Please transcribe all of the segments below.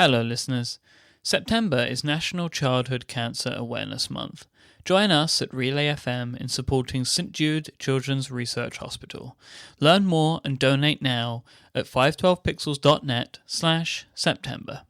Hello, listeners. September is National Childhood Cancer Awareness Month. Join us at Relay FM in supporting St Jude Children's Research Hospital. Learn more and donate now at 512pixels.net/September.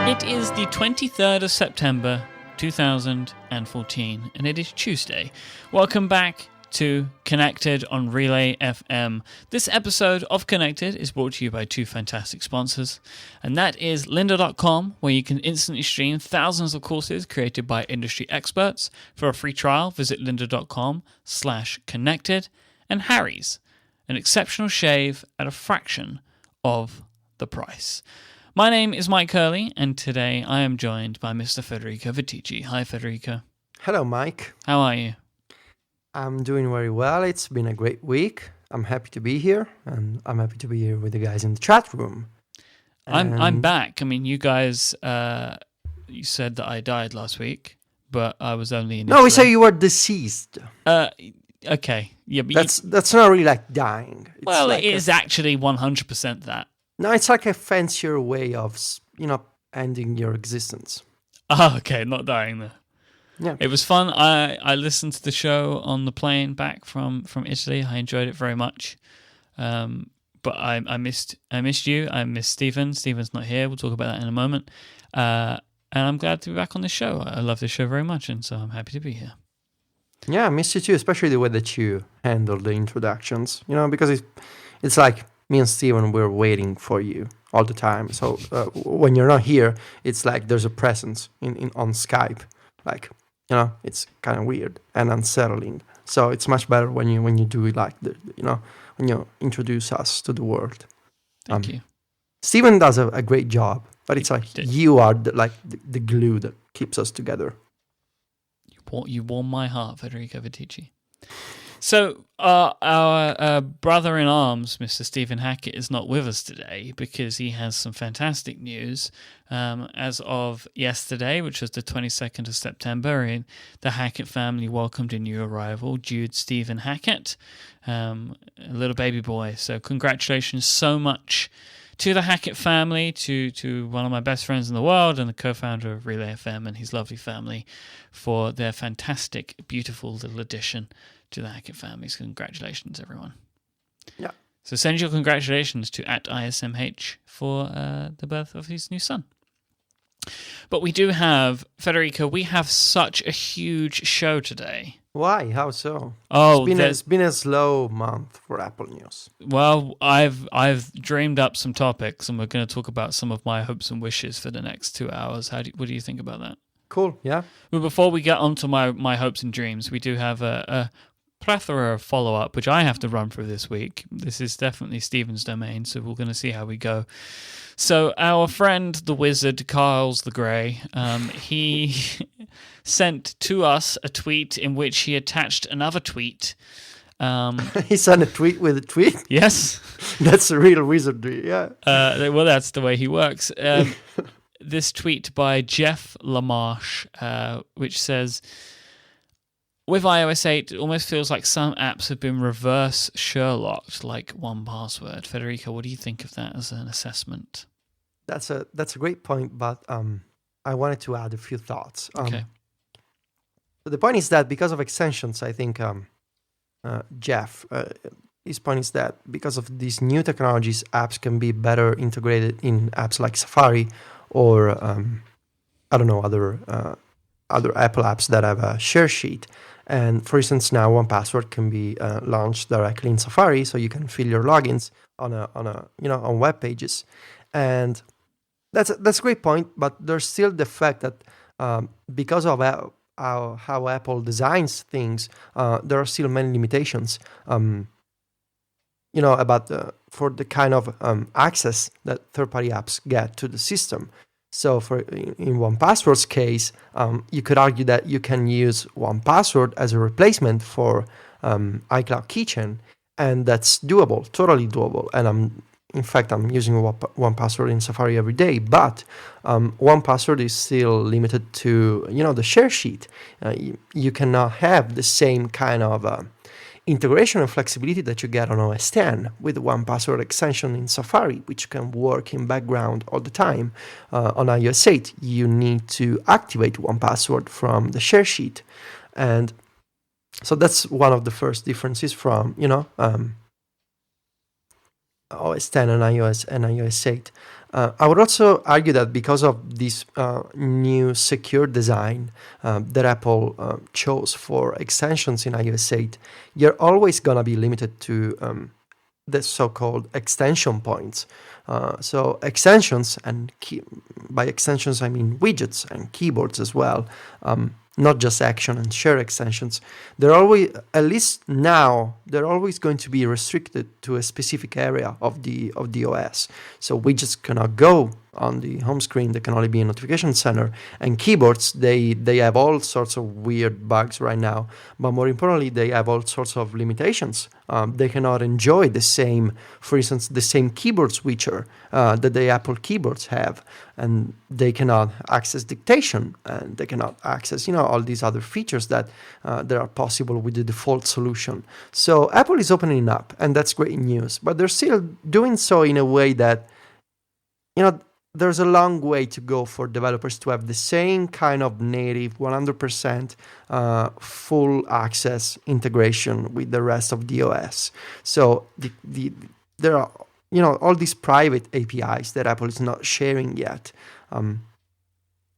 It is the 23rd of September 2014 and it is Tuesday. Welcome back to Connected on Relay FM. This episode of Connected is brought to you by two fantastic sponsors, and that is lynda.com, where you can instantly stream thousands of courses created by industry experts. For a free trial, visit lynda.com/connected, and Harry's, an exceptional shave at a fraction of the price. My name is Myke Curley, and today I am joined by Mr. Federico Vitici. Hi, Federico. Hello, Myke. How are you? I'm doing very well. It's been a great week. I'm happy to be here, and I'm happy to be here with the guys in the chat room. I'm back. I mean, you guys, you said that I died last week, but I was only in. No, we say you were deceased. Okay, yeah, but that's not really like dying. It's it is actually 100% that. No, it's like a fancier way of ending your existence. Oh, okay, not dying though. Yeah. It was fun. I listened to the show on the plane back from Italy. I enjoyed it very much. But I missed you. I missed Stephen. Stephen's not here. We'll talk about that in a moment. And I'm glad to be back on the show. I love this show very much, and so I'm happy to be here. Yeah, I missed you too, especially the way that you handle the introductions. Because it's like me and Stephen, we're waiting for you all the time. So when you're not here, it's like there's a presence on Skype. Like, it's kind of weird and unsettling. So it's much better when you do it like when you introduce us to the world. Thank you. Stephen does a great job, but it's like you are the glue that keeps us together. You warm my heart, Federico Vitici. So our brother-in-arms, Mr. Stephen Hackett, is not with us today because he has some fantastic news. As of yesterday, which was the 22nd of September, the Hackett family welcomed a new arrival, Jude Stephen Hackett, a little baby boy. So congratulations so much to the Hackett family, to one of my best friends in the world and the co-founder of Relay FM and his lovely family for their fantastic, beautiful little addition to the Hackett families. Congratulations, everyone. Yeah. So send your congratulations to @ISMH for the birth of his new son. But we do have, Federico, we have such a huge show today. Why? How so? Oh, it's been a slow month for Apple News. Well, I've dreamed up some topics, and we're going to talk about some of my hopes and wishes for the next 2 hours. What do you think about that? Cool, yeah. Well, before we get on to my hopes and dreams, we do have a plethora of follow-up, which I have to run through this week. This is definitely Stephen's domain, so we're going to see how we go. So our friend, the wizard, Carls the Grey, he sent to us a tweet in which he attached another tweet. He sent a tweet with a tweet? Yes. That's a real wizardry, yeah. Well, that's the way he works. This tweet by Jeff Lamarche, which says, with iOS 8, it almost feels like some apps have been reverse Sherlocked, like 1Password. Federico, what do you think of that as an assessment? That's a great point, but I wanted to add a few thoughts. Okay. The point is that because of extensions, I think Jeff, his point is that because of these new technologies, apps can be better integrated in apps like Safari or other Apple apps that have a share sheet. And for instance, now 1Password can be launched directly in Safari, so you can fill your logins on web pages, and that's a great point. But there's still the fact that because of how Apple designs things, there are still many limitations. For the kind of access that third-party apps get to the system. So in 1Password's case, you could argue that you can use 1Password as a replacement for iCloud Keychain, and that's doable, totally doable. And I'm using 1Password in Safari every day, but 1Password is still limited to the share sheet. You cannot have the same kind of integration and flexibility that you get on OS 10 with the 1Password extension in Safari, which can work in background all the time. On iOS 8, you need to activate 1Password from the share sheet. And so that's one of the first differences from, OS 10 and iOS 8. I would also argue that because of this new secure design that Apple chose for extensions in iOS 8, you're always going to be limited to the so-called extension points. So extensions, and by extensions I mean widgets and keyboards as well, not just action and share extensions. They're always, at least now, they're always going to be restricted to a specific area of the OS. So widgets cannot go on the home screen. They can only be in Notification Center. And keyboards, they have all sorts of weird bugs right now. But more importantly, they have all sorts of limitations. They cannot enjoy the same, for instance, the same keyboard switcher that the Apple keyboards have. And they cannot access dictation, and they cannot access, all these other features that are possible with the default solution. So Apple is opening up, and that's great news. But they're still doing so in a way that, there's a long way to go for developers to have the same kind of native 100% full access integration with the rest of the OS. So there are all these private APIs that Apple is not sharing yet.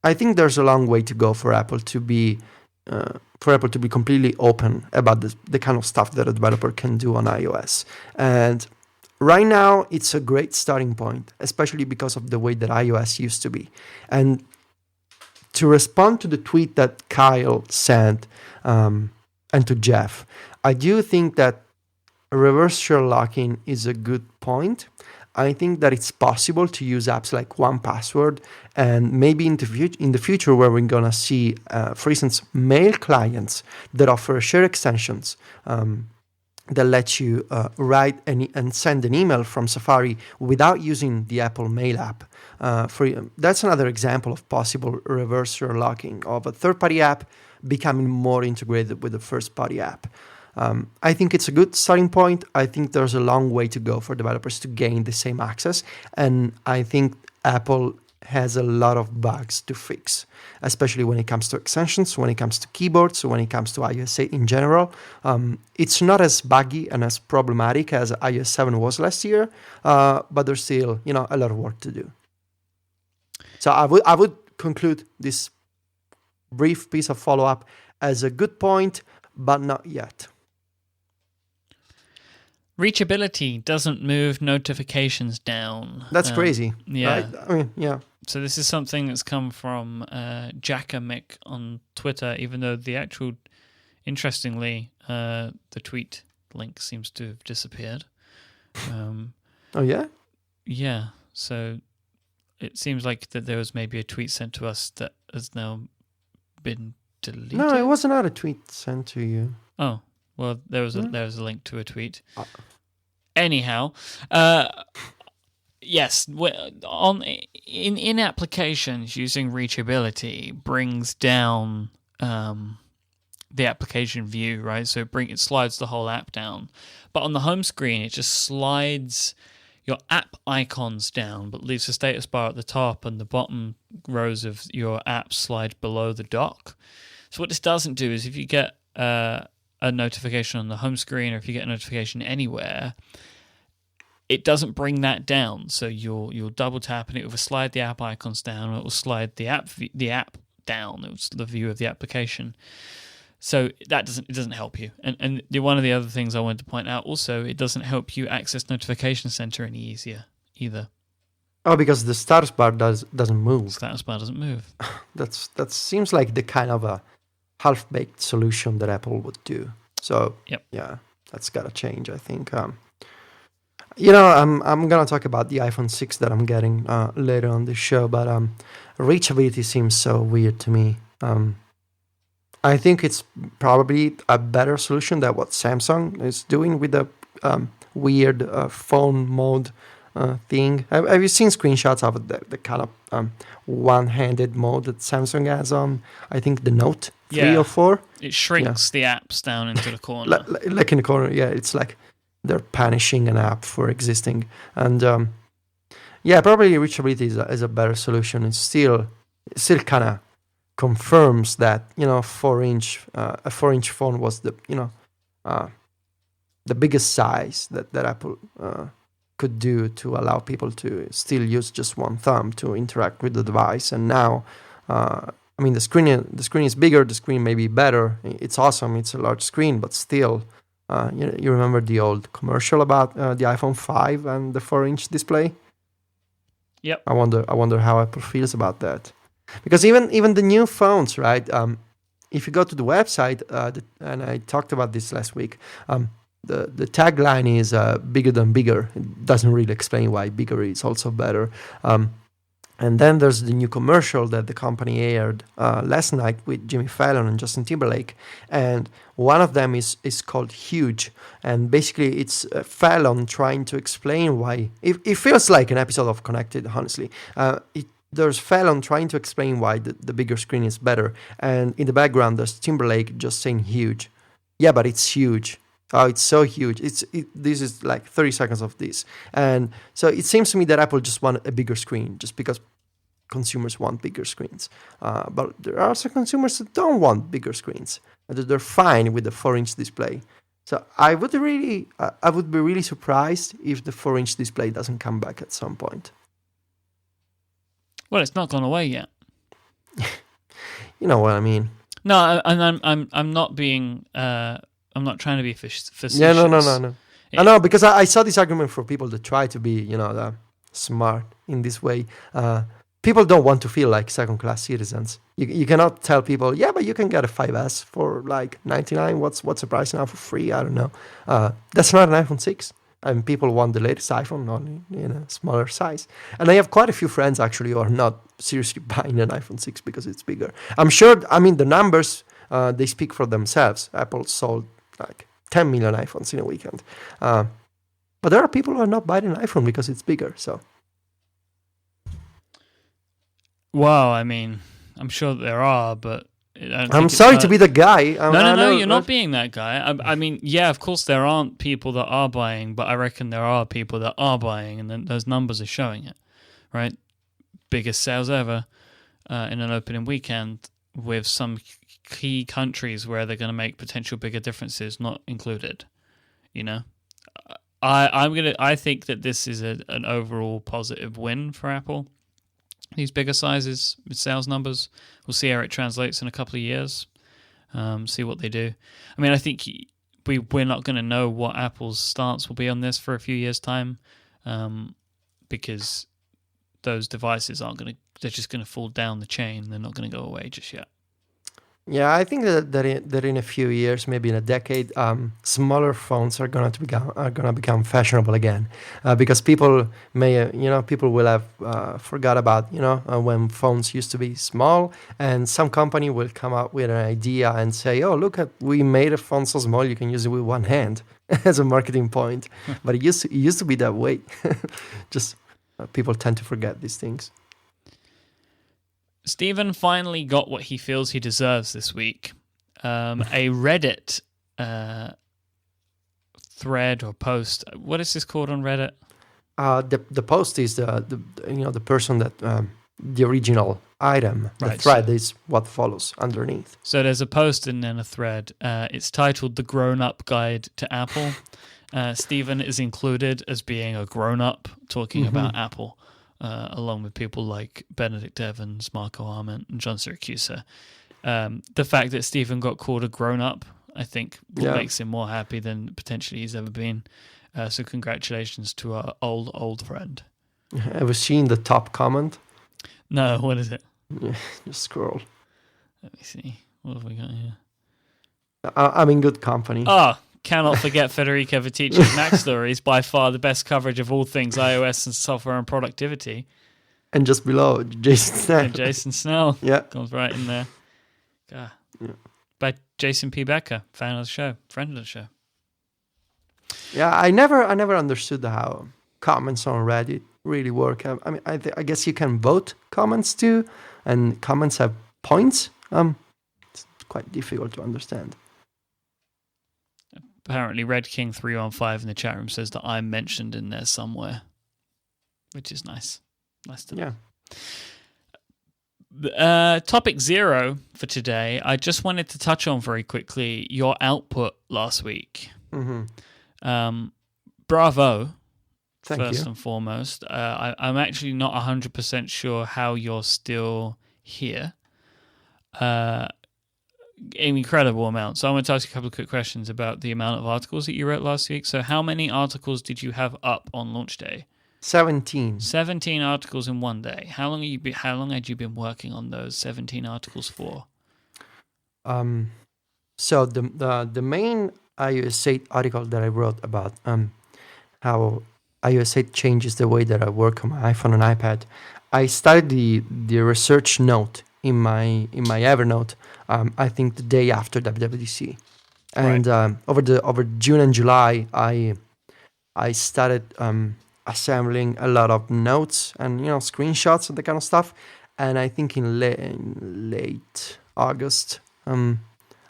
I think there's a long way to go for Apple to be completely open about the kind of stuff that a developer can do on iOS. And right now, it's a great starting point, especially because of the way that iOS used to be. And to respond to the tweet that Kyle sent and to Jeff, I do think that reverse share locking is a good point. I think that it's possible to use apps like 1Password, and maybe in the future where we're going to see, for instance, mail clients that offer share extensions that let you write and send an email from Safari without using the Apple Mail app. That's another example of possible reverse share locking of a third-party app becoming more integrated with a first-party app. I think it's a good starting point. I think there's a long way to go for developers to gain the same access, and I think Apple has a lot of bugs to fix, especially when it comes to extensions, when it comes to keyboards, when it comes to iOS 8 in general. It's not as buggy and as problematic as iOS 7 was last year, but there's still, a lot of work to do. So I would conclude this brief piece of follow-up as a good point, but not yet. Reachability doesn't move notifications down. That's crazy. Yeah. Right? I mean, yeah. So this is something that's come from Myke on Twitter, even though interestingly, the tweet link seems to have disappeared. Oh, yeah? Yeah. So it seems like that there was maybe a tweet sent to us that has now been deleted. No, it was not a tweet sent to you. Oh. Well, there was a link to a tweet. Anyhow, yes, in applications, using reachability brings down the application view, right? So it slides the whole app down. But on the home screen, it just slides your app icons down, but leaves the status bar at the top, and the bottom rows of your apps slide below the dock. So what this doesn't do is if you get a notification on the home screen, or if you get a notification anywhere, it doesn't bring that down. So you'll double tap and it will slide the app icons down, or it will slide the app down. It was the view of the application. So it doesn't help you. And one of the other things I wanted to point out also, it doesn't help you access Notification Center any easier either. Oh, because the status bar doesn't move. Status bar doesn't move. That seems like the kind of a half-baked solution that Apple would do. So yeah, that's gotta change, I think. I'm gonna talk about the iPhone 6 that I'm getting later on this show, but reachability seems so weird to me. I think it's probably a better solution than what Samsung is doing with the weird phone mode thing. Have you seen screenshots of the kind of one-handed mode that Samsung has on, I think, the Note 3 or 4? It shrinks the apps down into the corner. Like in the corner, yeah. It's like they're punishing an app for existing. And probably reachability is a better solution. It still kind of confirms that, a 4-inch phone was the biggest size that Apple could do to allow people to still use just one thumb to interact with the device. And now, the screen is bigger. The screen may be better. It's awesome. It's a large screen, but still, you remember the old commercial about the iPhone 5 and the 4-inch display? Yep. I wonder how Apple feels about that, because even the new phones, right? If you go to the website, and I talked about this last week. The tagline is bigger than bigger. It doesn't really explain why bigger is also better. And then there's the new commercial that the company aired last night with Jimmy Fallon and Justin Timberlake. And one of them is called Huge. And basically it's Fallon trying to explain why. It feels like an episode of Connected, honestly. There's Fallon trying to explain why the bigger screen is better. And in the background, there's Timberlake just saying huge. Yeah, but it's huge. Oh, it's so huge. This is like 30 seconds of this. And so it seems to me that Apple just wanted a bigger screen just because consumers want bigger screens. But there are some consumers that don't want bigger screens. They're fine with the 4-inch display. So I would be really surprised if the 4-inch display doesn't come back at some point. Well, it's not gone away yet. You know what I mean? No, I'm not being... I'm not trying to be facetious. Yeah, no. I know, because I saw this argument for people that try to be, smart in this way. People don't want to feel like second-class citizens. You cannot tell people, yeah, but you can get a 5S for like $99. What's the price now for free? I don't know. That's not an iPhone 6. And people want the latest iPhone only in a smaller size. And I have quite a few friends actually who are not seriously buying an iPhone 6 because it's bigger. I'm sure, the numbers, they speak for themselves. Apple sold like 10 million iPhones in a weekend. But there are people who are not buying an iPhone because it's bigger, so. Well, I'm sure there are, but I'm sorry to be the guy. No, you're not being that guy. Yeah, of course there aren't people that are buying, but I reckon there are people that are buying, and then those numbers are showing it, right? Biggest sales ever in an opening weekend, with some key countries where they're going to make potential bigger differences not included. I think that this is an overall positive win for Apple. These bigger sizes with sales numbers, we'll see how it translates in a couple of years. See what they do. I think we're not going to know what Apple's stance will be on this for a few years' time, because those devices they're just going to fall down the chain. They're not going to go away just yet. Yeah, I think that in a few years, maybe in a decade, smaller phones are gonna become fashionable again, because people will have forgot about when phones used to be small, and some company will come up with an idea and say, oh, look we made a phone so small you can use it with one hand as a marketing point. But it used to be that way. Just people tend to forget these things. Stephen finally got what he feels he deserves this week. A Reddit thread or post. What is this called on Reddit? The post is the person that the original item. The right, thread is what follows underneath. So there's a post and then a thread. It's titled "The Grown-Up Guide to Apple." Stephen is included as being a grown-up talking about Apple. Along with people like Benedict Evans, Marco Arment, and John Siracusa. The fact that Stephen got called a grown-up, I think, makes him more happy than potentially he's ever been. So congratulations to our old friend. Have you seen the top comment? No, what is it? Yeah, just scroll. Let me see. What have we got here? I'm in good company. Cannot forget Federico Vitici's Mac Stories, by far the best coverage of all things iOS and software and productivity. And just below, Jason Snell. Jason Snell. Yeah. Comes right in there. By Jason P. Becker, fan of the show, friend of the show. Yeah, I never understood how comments on Reddit really work. I guess you can vote comments too, and comments have points. It's quite difficult to understand. Apparently, Red King 315 in the chat room says that I'm mentioned in there somewhere, which is nice. Nice to know. Yeah. Topic 0 for today. I just wanted to touch on very quickly your output last week. Mm-hmm. Bravo. Thank First you. and foremost. I'm actually not 100% sure how you're still here. An incredible amount. So I want to ask you a couple of quick questions about the amount of articles that you wrote last week. So how many articles did you have up on launch day? 17. 17 articles in one day. How long had you been working on those 17 articles for? So the main iOS 8 article that I wrote about how iOS 8 changes the way that I work on my iPhone and iPad, I started the research note in my Evernote. I think the day after WWDC, and Right. over June and July, I started assembling a lot of notes and screenshots and that kind of stuff. And I think in late August,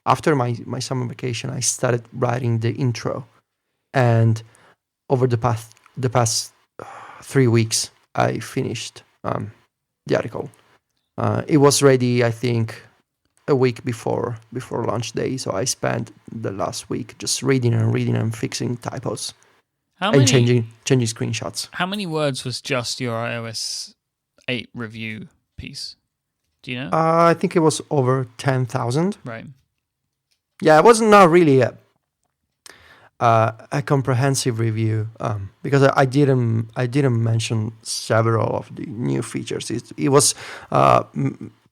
after my summer vacation, I started writing the intro. And over the past 3 weeks, I finished the article. It was ready, I think, a week before launch day. So I spent the last week just reading and fixing typos and changing screenshots. How many words was just your iOS 8 review piece? Do you know? I think it was over 10,000. Right. Yeah, it was not really a comprehensive review because I didn't mention several of the new features. It was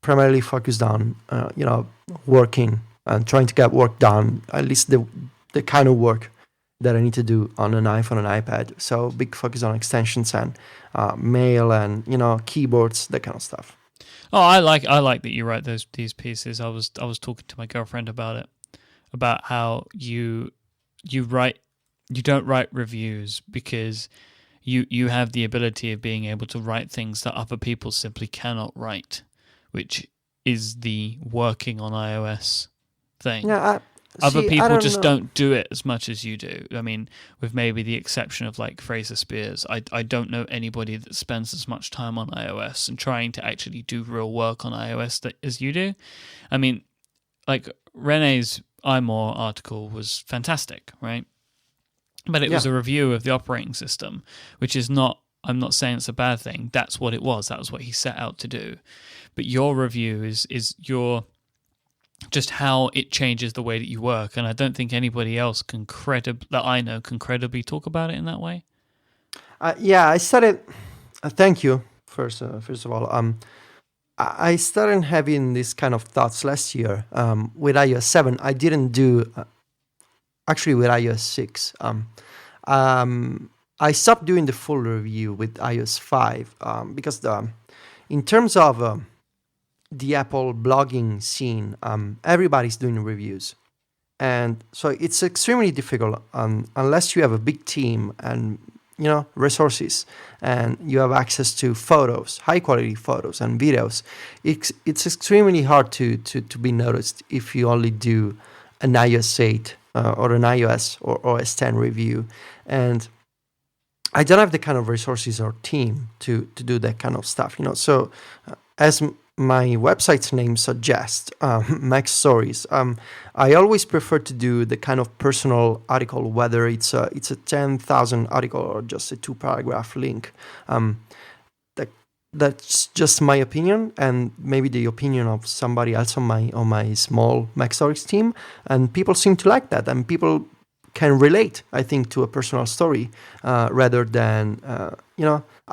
primarily focused on working and trying to get work done, at least the kind of work that I need to do on an iPhone and iPad. So big focus on extensions and mail and keyboards, that kind of stuff. Oh, I like that you write these pieces. I was talking to my girlfriend about it, about how you don't write reviews because you have the ability of being able to write things that other people simply cannot write, which is the working on iOS thing. Yeah. Other people just know. don't do it as much as you do. I mean, with maybe the exception of like Fraser Spears, I don't know anybody that spends as much time on iOS and trying to actually do real work on iOS as you do. I mean, like Rene's iMore article was fantastic, right? But it was a review of the operating system, which is not, I'm not saying it's a bad thing. That's what it was. That was what he set out to do. But your review is your just how it changes the way that you work, and I don't think anybody else can credibly talk about it in that way. I started. Thank you first of all. I started having this kind of thoughts last year with iOS 7. I didn't do actually with iOS 6. I stopped doing the full review with iOS 5 because in terms of the Apple blogging scene, everybody's doing reviews. And so it's extremely difficult unless you have a big team and resources and you have access to photos, high quality photos and videos. It's extremely hard to be noticed if you only do an iOS 8 or an iOS or OS 10 review. And I don't have the kind of resources or team to do that kind of stuff. So as my website's name suggests, Mac Stories. I always prefer to do the kind of personal article, whether it's a 10,000 article or just a 2-paragraph link. That's just my opinion, and maybe the opinion of somebody else on my small Mac Stories team. And people seem to like that, and people can relate, I think, to a personal story rather than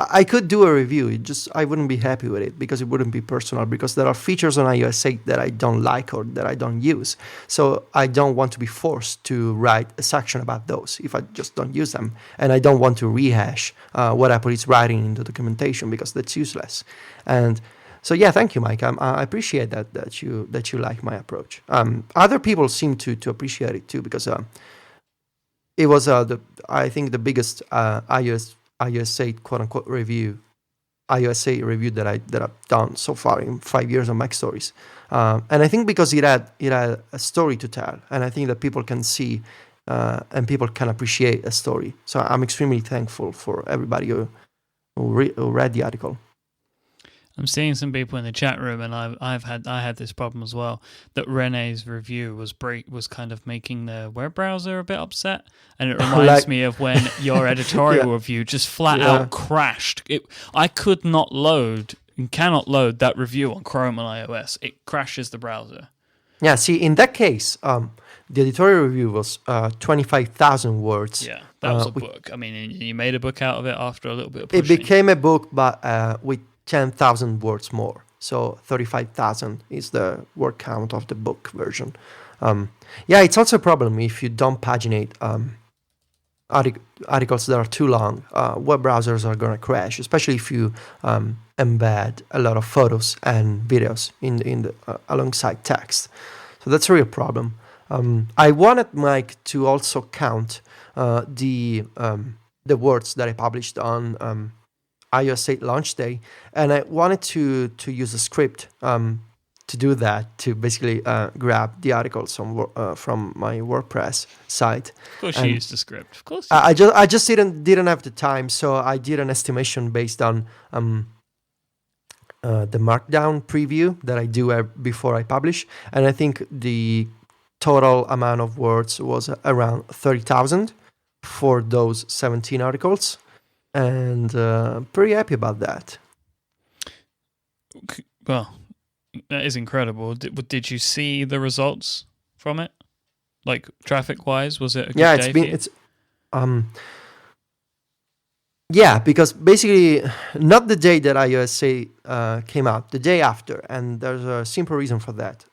I could do a review. I wouldn't be happy with it because it wouldn't be personal, because there are features on iOS 8 that I don't like or that I don't use. So I don't want to be forced to write a section about those if I just don't use them. And I don't want to rehash what Apple is writing in the documentation because that's useless. And so yeah, thank you, Myke. I appreciate that you like my approach. Other people seem to appreciate it too, because it was I think the biggest iOS 8 quote unquote review iOS 8 review that I've done so far in 5 years on Mac Stories. And I think because it had a story to tell, and I think that people can see and people can appreciate a story. So I'm extremely thankful for everybody who read the article. I'm seeing some people in the chat room, and I had this problem as well. That Rene's review was kind of making the web browser a bit upset, and it reminds me of when your editorial review just flat out crashed. I could not load and cannot load that review on Chrome and iOS. It crashes the browser. Yeah, see, in that case, the editorial review was 25,000 words. Yeah, that was a book. I mean, you made a book out of it after a little bit of pushing. It became a book, but with 10,000 words more. So 35,000 is the word count of the book version. It's also a problem if you don't paginate articles that are too long. Web browsers are going to crash, especially if you embed a lot of photos and videos in alongside text. So that's a real problem. I wanted Myke to also count the words that I published on iOS 8 launch day, and I wanted to use a script to do that, to basically grab the articles from my WordPress site. Of course, you used a script. Of course, I just didn't have the time, so I did an estimation based on the Markdown preview that I do before I publish, and I think the total amount of words was around 30,000 for those 17 articles. And pretty happy about that. Well, that is incredible. Did you see the results from it? Like traffic-wise, was it a good day for you? Because basically not the day that iOS 8 came out, the day after, and there's a simple reason for that.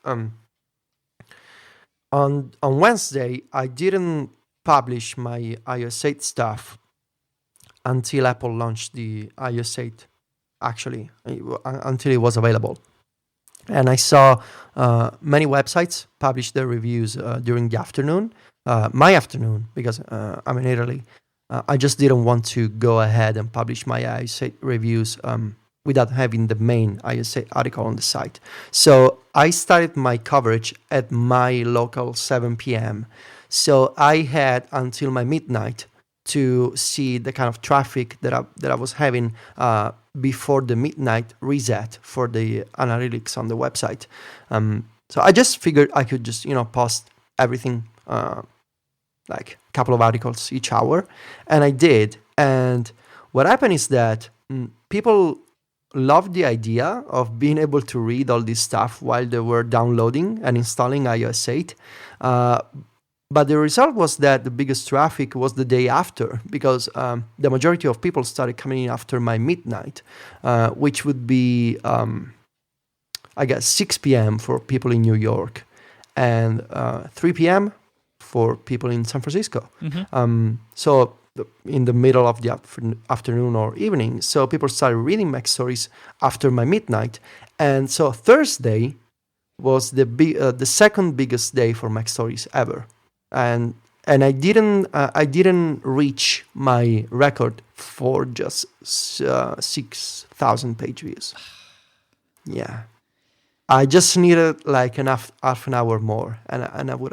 On Wednesday, I didn't publish my iOS 8 stuff until Apple launched the iOS 8, actually, until it was available. And I saw many websites publish their reviews during the afternoon, my afternoon, because I'm in Italy. I just didn't want to go ahead and publish my iOS 8 reviews without having the main iOS 8 article on the site. So I started my coverage at my local 7 p.m. So I had until my midnight to see the kind of traffic that I was having before the midnight reset for the analytics on the website. So I just figured I could just post everything, like a couple of articles each hour, and I did. And what happened is that people loved the idea of being able to read all this stuff while they were downloading and installing iOS 8. But the result was that the biggest traffic was the day after, because the majority of people started coming in after my midnight, which would be, I guess, 6 p.m. for people in New York and 3 p.m. for people in San Francisco. Mm-hmm. So in the middle of the afternoon or evening. So people started reading Mac Stories after my midnight. And so Thursday was the second biggest day for Mac Stories ever. And I didn't reach my record for just 6,000 page views. Yeah, I just needed like half an hour more, and I would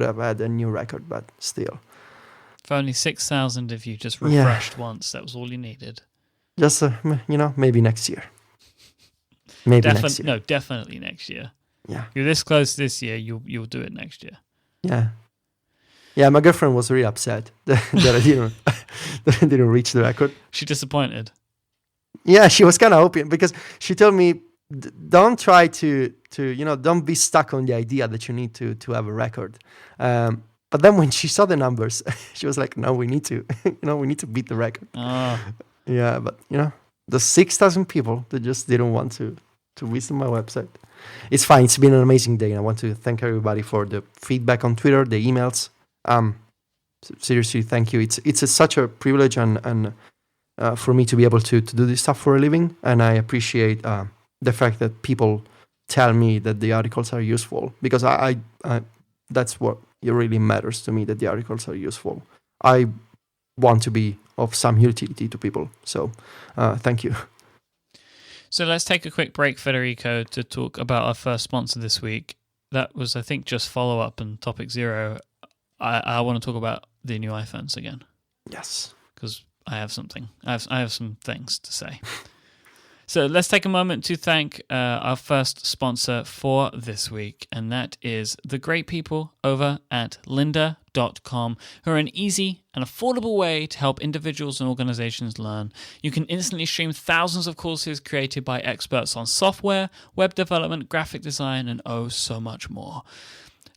have had a new record. But still, if only 6,000 of you just refreshed once, that was all you needed. Just maybe next year. Next year. No, definitely next year. Yeah, you're this close this year. You'll do it next year. Yeah. Yeah, my girlfriend was really upset that I didn't reach the record. She disappointed. Yeah, she was kind of hoping, because she told me, don't try to don't be stuck on the idea that you need to have a record. But then when she saw the numbers, she was like, no, we need to, we need to beat the record. Oh. Yeah, but the 6,000 people that just didn't want to visit my website. It's fine. It's been an amazing day, and I want to thank everybody for the feedback on Twitter, the emails. Seriously, thank you. It's such a privilege and for me to be able to do this stuff for a living, and I appreciate the fact that people tell me that the articles are useful, because I that's what it really matters to me, that the articles are useful. I want to be of some utility to people, so thank you. So let's take a quick break, Federico, to talk about our first sponsor this week. That was, I think, just follow-up and topic 0. I want to talk about the new iPhones again. Yes. Because I have something. I have some things to say. So let's take a moment to thank our first sponsor for this week, and that is the great people over at lynda.com, who are an easy and affordable way to help individuals and organizations learn. You can instantly stream thousands of courses created by experts on software, web development, graphic design, and so much more.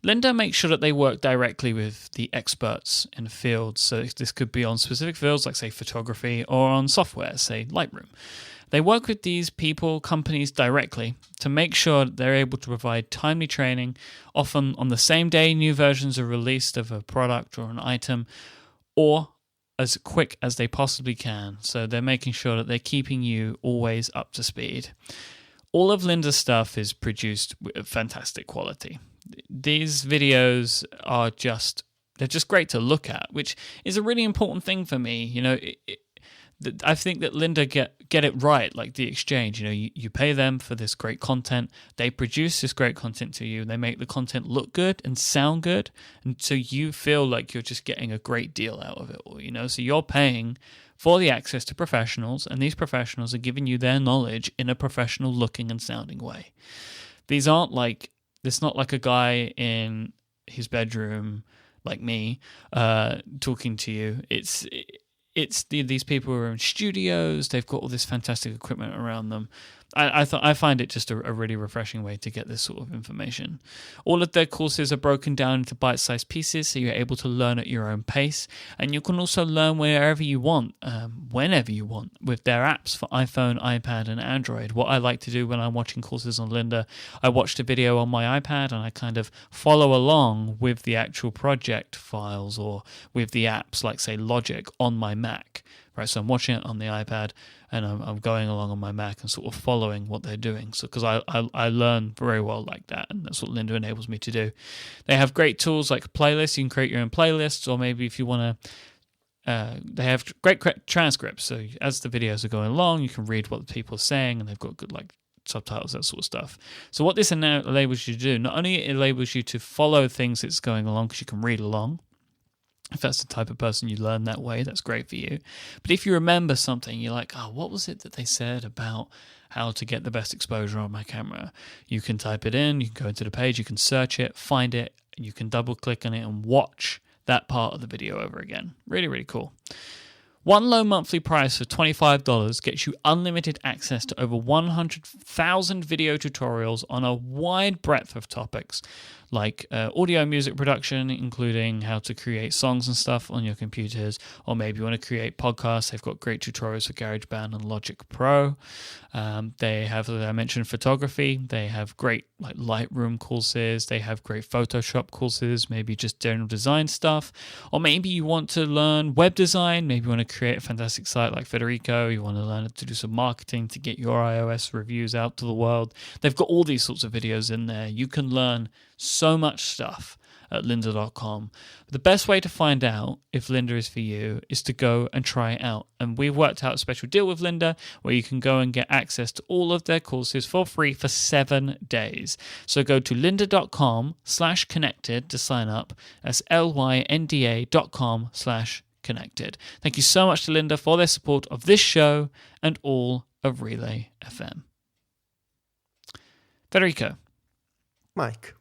Lynda makes sure that they work directly with the experts in the field. So this could be on specific fields like, say, photography, or on software, say, Lightroom. They work with these people, companies directly to make sure that they're able to provide timely training. Often on the same day, new versions are released of a product or an item, or as quick as they possibly can. So they're making sure that they're keeping you always up to speed. All of Lynda's stuff is produced with fantastic quality. These videos are they're just great to look at, which is a really important thing for me. You know, I think that Lynda get it right, like the exchange. You know, you pay them for this great content. They produce this great content to you. They make the content look good and sound good, and so you feel like you're just getting a great deal out of it all. You know, so you're paying for the access to professionals, and these professionals are giving you their knowledge in a professional looking and sounding way. These aren't like, it's not like a guy in his bedroom like me talking to you. It's these people who are in studios. They've got all this fantastic equipment around them. I find it just a really refreshing way to get this sort of information. All of their courses are broken down into bite-sized pieces, so you're able to learn at your own pace, and you can also learn wherever you want, whenever you want, with their apps for iPhone, iPad, and Android. What I like to do when I'm watching courses on Lynda, I watch the video on my iPad, and I kind of follow along with the actual project files or with the apps, like, say, Logic on my Mac. Right, so I'm watching it on the iPad, and I'm going along on my Mac and sort of following what they're doing. So because I learn very well like that, and that's what Lynda enables me to do. They have great tools like playlists. You can create your own playlists, or maybe if you want to, they have great transcripts. So as the videos are going along, you can read what the people are saying, and they've got good like subtitles, that sort of stuff. So what this enables you to do, not only it enables you to follow things that's going along because you can read along. If that's the type of person you learn that way, that's great for you. But if you remember something, you're like, oh, what was it that they said about how to get the best exposure on my camera? You can type it in, you can go into the page, you can search it, find it, and you can double click on it and watch that part of the video over again. Really, really cool. One low monthly price of $25 gets you unlimited access to over 100,000 video tutorials on a wide breadth of topics, like audio and music production, including how to create songs and stuff on your computers, or maybe you want to create podcasts. They've got great tutorials for GarageBand and Logic Pro. They have, as I mentioned, photography. They have great like Lightroom courses. They have great Photoshop courses, maybe just general design stuff. Or maybe you want to learn web design. Maybe you want to create a fantastic site like Federico. You want to learn to do some marketing to get your iOS reviews out to the world. They've got all these sorts of videos in there. You can learn so much stuff at lynda.com. The best way to find out if Lynda is for you is to go and try it out. And we've worked out a special deal with Lynda where you can go and get access to all of their courses for free for 7 days. So go to lynda.com/connected to sign up. That's lynda.com/connected. Thank you so much to Lynda for their support of this show and all of Relay FM. Federico. Myke.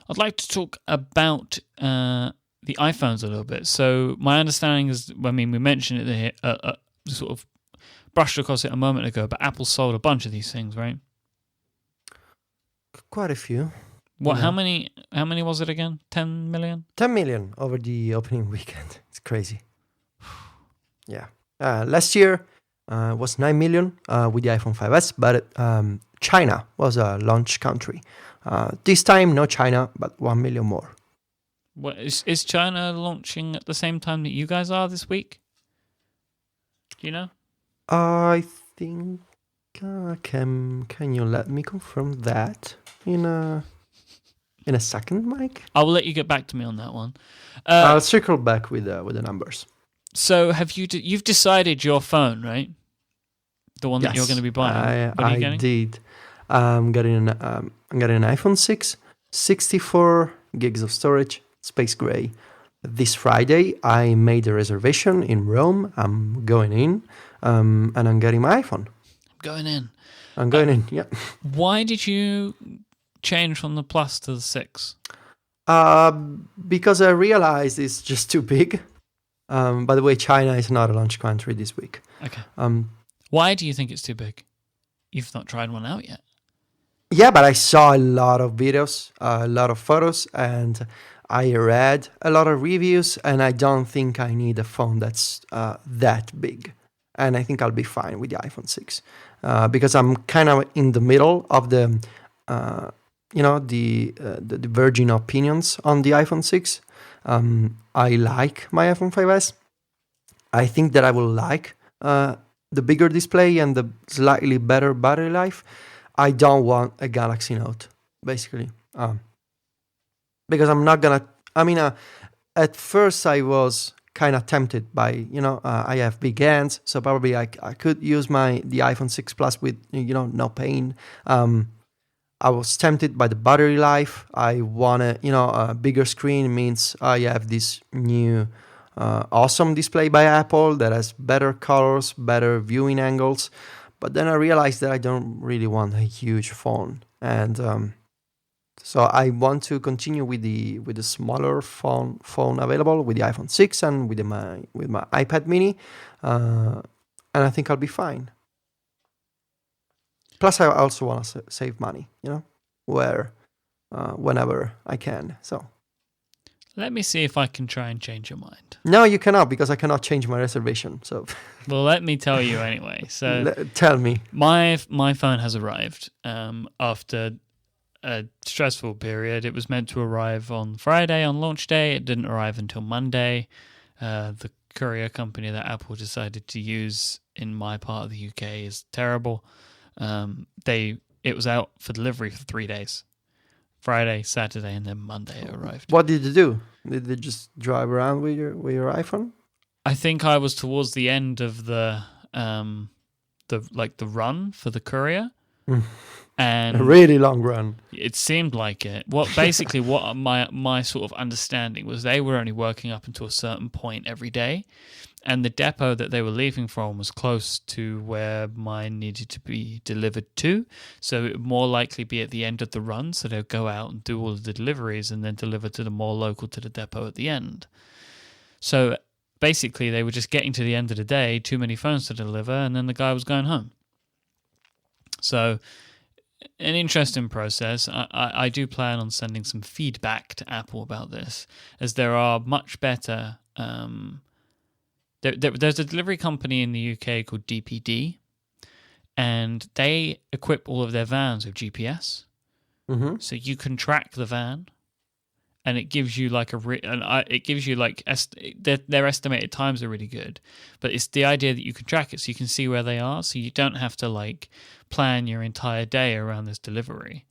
I'd like to talk about the iPhones a little bit. So my understanding is, I mean, we mentioned it here, sort of brushed across it a moment ago, but Apple sold a bunch of these things, right? Quite a few. What? Yeah. How many was it again? 10 million? 10 million over the opening weekend. It's crazy. Yeah. Last year was 9 million with the iPhone 5S, but China was a launch country. This time, no China, but 1 million more. What, is China launching at the same time that you guys are this week? Do you know? I think. Can you let me confirm that in a second, Myke? I will let you get back to me on that one. I'll circle back with the numbers. So you've decided your phone, right? The one that you're going to be buying. What are you getting? Did. I'm getting an iPhone 6, 64 gigs of storage, space gray. This Friday, I made a reservation in Rome. I'm going in, and I'm getting my iPhone. I'm going in, yeah. Why did you change from the Plus to the 6? Because I realized it's just too big. By the way, China is not a launch country this week. Okay. Why do you think it's too big? You've not tried one out yet. Yeah, but I saw a lot of videos, a lot of photos, and I read a lot of reviews, and I don't think I need a phone that's that big. And I think I'll be fine with the iPhone 6 because I'm kind of in the middle of the diverging opinions on the iPhone 6. I like my iPhone 5S. I think that I will like the bigger display and the slightly better battery life. I don't want a Galaxy Note, basically. Because I'm not gonna. I mean, at first I was kind of tempted by, I have big hands, so probably I could use the iPhone 6 Plus with, no pain. I was tempted by the battery life. I want a bigger screen means I have this new awesome display by Apple that has better colors, better viewing angles. But then I realized that I don't really want a huge phone, and so I want to continue with the smaller phone available, with the iPhone 6 and with my iPad Mini, and I think I'll be fine. Plus, I also want to save money, whenever I can. So let me see if I can try and change your mind. No, you cannot, because I cannot change my reservation. So well, let me tell you anyway. So tell me. My phone has arrived after a stressful period. It was meant to arrive on Friday on launch day. It didn't arrive until Monday. The courier company that Apple decided to use in my part of the UK is terrible. It was out for delivery for 3 days. Friday, Saturday, and then Monday it arrived. What did you do? Did they just drive around with your iPhone? I think I was towards the end of the run for the courier. And a really long run. It seemed like it. What my sort of understanding was, they were only working up until a certain point every day, and the depot that they were leaving from was close to where mine needed to be delivered to, so it would more likely be at the end of the run, so they'll go out and do all of the deliveries and then deliver to the more local to the depot at the end. So basically they were just getting to the end of the day, too many phones to deliver, and then the guy was going home. So an interesting process. I do plan on sending some feedback to Apple about this, as there are much better... There's a delivery company in the UK called DPD, and they equip all of their vans with GPS. Mm-hmm. So you can track the van, and it gives you their estimated times are really good, but it's the idea that you can track it so you can see where they are, so you don't have to plan your entire day around this delivery.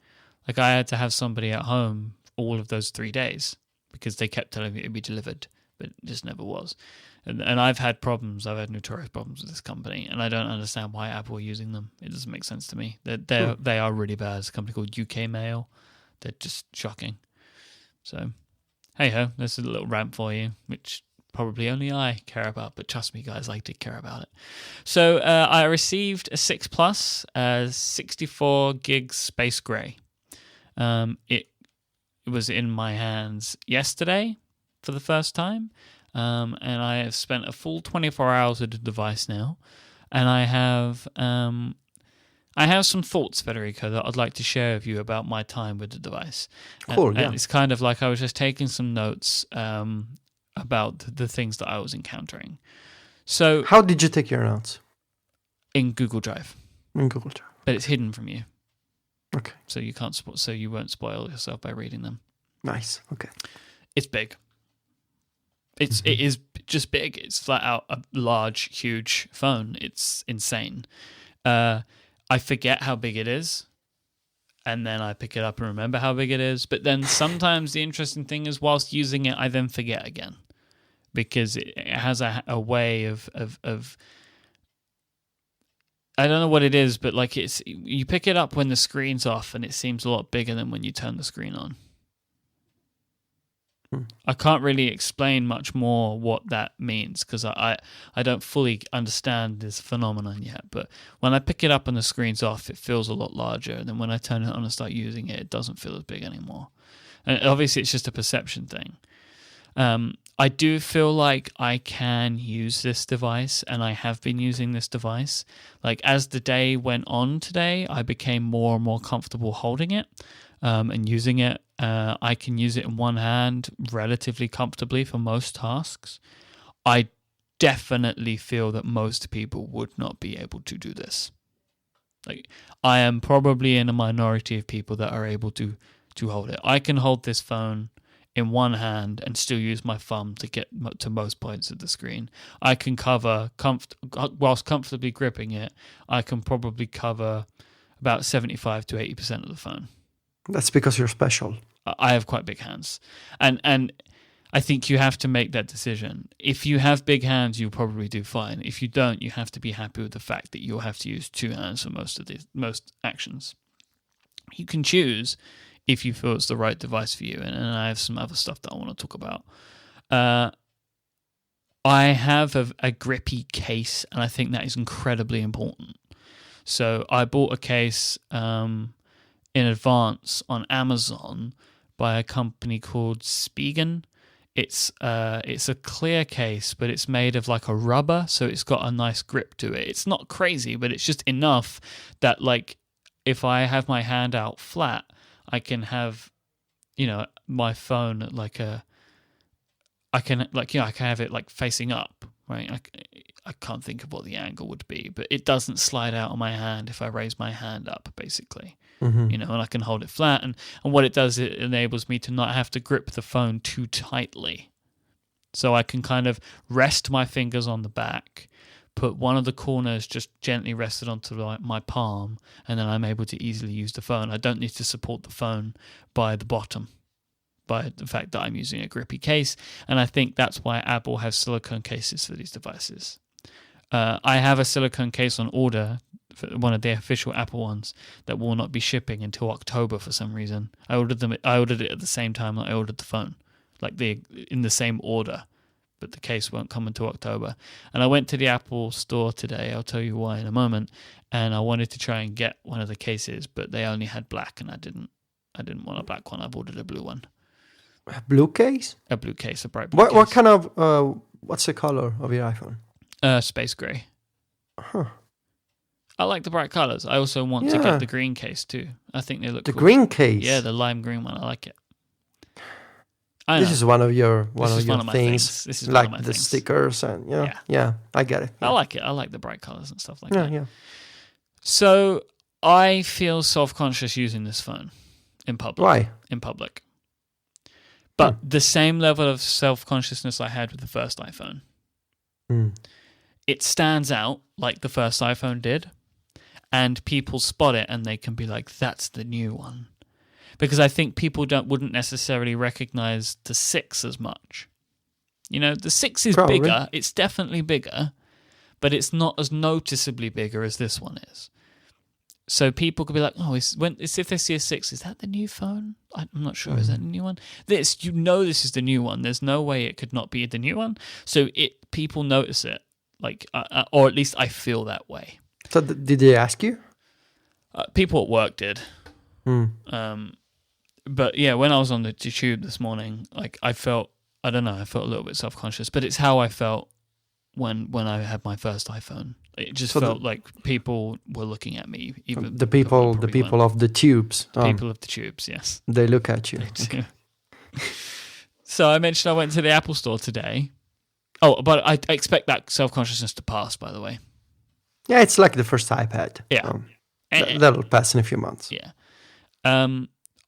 I had to have somebody at home all of those 3 days because they kept telling me it'd be delivered, but it just never was. And I've had problems. I've had notorious problems with this company, and I don't understand why Apple are using them. It doesn't make sense to me. They are really bad. It's a company called UK Mail. They're just shocking. So, hey ho, this is a little rant for you, which probably only I care about, but trust me, guys, I did care about it. So I received a 6 Plus, 64 gigs space gray. It was in my hands yesterday for the first time. And I have spent a full 24 hours with the device now, and I have some thoughts, Federico, that I'd like to share with you about my time with the device. Cool, and it's kind of like I was just taking some notes about the things that I was encountering. So, how did you take your notes? In Google Drive. In Google Drive, but it's hidden from you. Okay. So you can't. So you won't spoil yourself by reading them. Nice. Okay. It's big. It is just big. It's flat out a large, huge phone. It's insane. I forget how big it is, and then I pick it up and remember how big it is. But then sometimes the interesting thing is, whilst using it, I then forget again, because it has a way of I don't know what it is, but like you pick it up when the screen's off, and it seems a lot bigger than when you turn the screen on. I can't really explain much more what that means because I don't fully understand this phenomenon yet. But when I pick it up and the screen's off, it feels a lot larger. And then when I turn it on and start using it, it doesn't feel as big anymore. And obviously, it's just a perception thing. I do feel like I can use this device, and I have been using this device. Like as the day went on today, I became more and more comfortable holding it and using it. I can use it in one hand relatively comfortably for most tasks. I definitely feel that most people would not be able to do this. Like I am probably in a minority of people that are able to hold it. I can hold this phone in one hand and still use my thumb to get to most points of the screen. I can cover, whilst comfortably gripping it, I can probably cover about 75 to 80% of the phone. That's because you're special. I have quite big hands. And I think you have to make that decision. If you have big hands, you'll probably do fine. If you don't, you have to be happy with the fact that you'll have to use two hands for most actions. You can choose if you feel it's the right device for you. And I have some other stuff that I want to talk about. I have a grippy case, and I think that is incredibly important. So I bought a case in advance on Amazon by a company called Spigen. It's a clear case, but it's made of like a rubber, so it's got a nice grip to it. It's not crazy, but it's just enough that like if I have my hand out flat, I can have, my phone I can have it like facing up, right? I can't think of what the angle would be, but it doesn't slide out on my hand if I raise my hand up, basically. And I can hold it flat. And what it does, it enables me to not have to grip the phone too tightly. So I can kind of rest my fingers on the back, put one of the corners just gently rested onto my palm, and then I'm able to easily use the phone. I don't need to support the phone by the bottom, by the fact that I'm using a grippy case. And I think that's why Apple has silicone cases for these devices. I have a silicone case on order, for one of the official Apple ones, that will not be shipping until October for some reason. I ordered it at the same time that I ordered the phone, in the same order, but the case won't come until October. And I went to the Apple store today. I'll tell you why in a moment. And I wanted to try and get one of the cases, but they only had black, and I didn't want a black one. I've ordered a blue one. A blue case? A blue case, a bright blue case. What kind of? What's the color of your iPhone? Space gray. Huh. I like the bright colors. I also want to get the green case too. I think they look cool. The green case? Yeah, the lime green one. I like it. This is one of your things. This is like one of my the things. stickers and yeah, I get it. Yeah. I like it. I like the bright colors and stuff like that. Yeah. So I feel self-conscious using this phone in public. Why? In public. But the same level of self-consciousness I had with the first iPhone. It stands out like the first iPhone did, and people spot it and they can be like, that's the new one. Because I think people wouldn't necessarily recognize the 6 as much. The 6 is Probably bigger. It's definitely bigger, but it's not as noticeably bigger as this one is. So people could be like, oh, if they see a 6, is that the new phone? I'm not sure. Is that the new one? This is the new one. There's no way it could not be the new one. So people notice it, or at least I feel that way. So did they ask you? People at work did. But yeah, when I was on the tube this morning, I felt a little bit self-conscious, but it's how I felt when I had my first iPhone. It just felt like people were looking at me. Even the people of the tubes. People of the tubes, yes. They look at you. Okay. So I mentioned I went to the Apple store today. Oh, but I expect that self-consciousness to pass, by the way. Yeah, it's like the first iPad. Yeah. That'll pass in a few months. Yeah.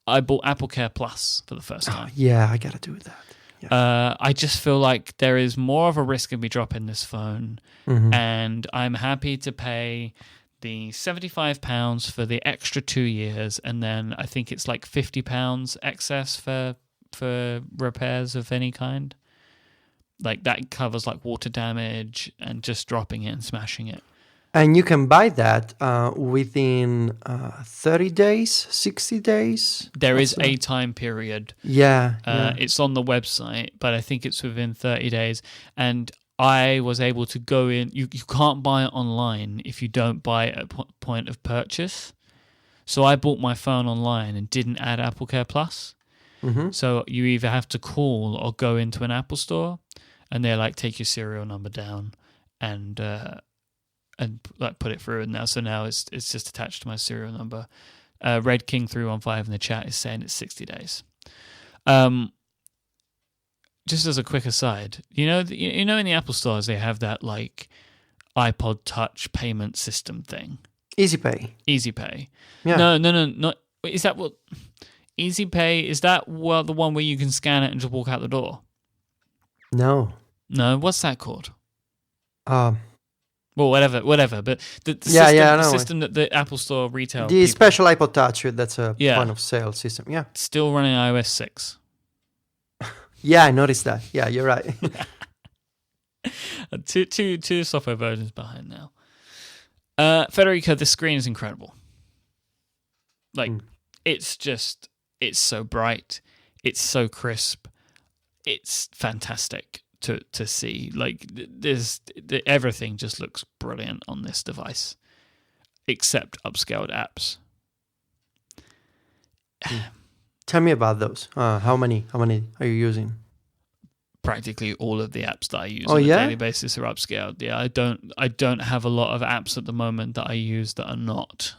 I bought Apple Care Plus for the first time. Yeah, I gotta do that. Yeah. I just feel like there is more of a risk of me dropping this phone, and I'm happy to pay the £75 for the extra 2 years, and then I think it's like £50 excess for repairs of any kind. Like that covers like water damage and just dropping it and smashing it. And you can buy that within 30 days, 60 days. There is a time period. Yeah. It's on the website, but I think it's within 30 days. And I was able to go in. You can't buy it online if you don't buy it at point of purchase. So I bought my phone online and didn't add Apple Care Plus. Mm-hmm. So you either have to call or go into an Apple store, and they're like, take your serial number down and like put it through. And now it's just attached to my serial number. Red King 315 in the chat is saying it's 60 days. Just as a quick aside, you know in the Apple stores they have that like iPod Touch payment system thing. Easy Pay. Yeah. No, not. Is that what? Easy Pay, is that the one where you can scan it and just walk out the door? No. No, what's that called? Well, whatever. But the system that the Apple Store retail. The special iPod Touch, that's a point of sale system. Yeah. Still running iOS 6. Yeah, I noticed that. Yeah, you're right. two software versions behind now. Federico, the screen is incredible. Like, it's so bright. It's so crisp. It's fantastic to see. Like, everything just looks brilliant on this device, except upscaled apps. Tell me about those. How many are you using? Practically all of the apps that I use on a daily basis are upscaled. Yeah, I don't have a lot of apps at the moment that I use that are not.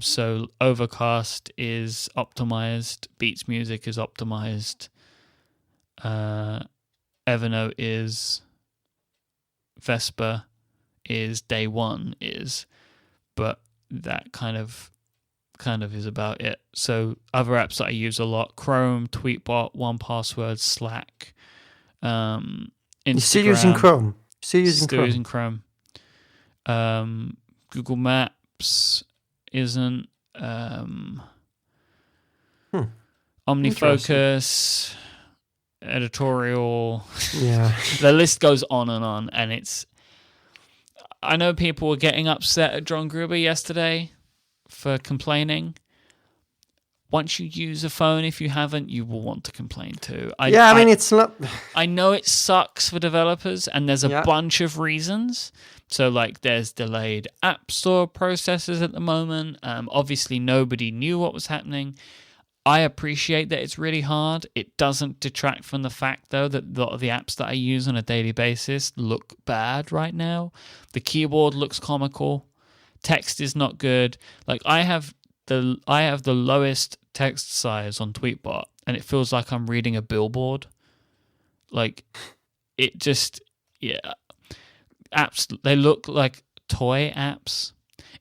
So Overcast is optimized, Beats Music is optimized, Evernote is, Vespa is, Day One is, but that kind of is about it. So other apps that I use a lot: Chrome, Tweetbot, 1Password, Slack. Instagram. You're still using Chrome. Using Chrome. Google Maps isn't. OmniFocus, editorial. Yeah. The list goes on, and it's. I know people were getting upset at John Gruber yesterday for complaining. Once you use a phone, if you haven't, you will want to complain too. It's not. I know it sucks for developers, and there's a bunch of reasons. So, like, there's delayed App Store processes at the moment. Obviously, nobody knew what was happening. I appreciate that it's really hard. It doesn't detract from the fact, though, that a lot of the apps that I use on a daily basis look bad right now. The keyboard looks comical. Text is not good. Like, I have the lowest text size on Tweetbot, and it feels like I'm reading a billboard. Like, it just, apps, they look like toy apps.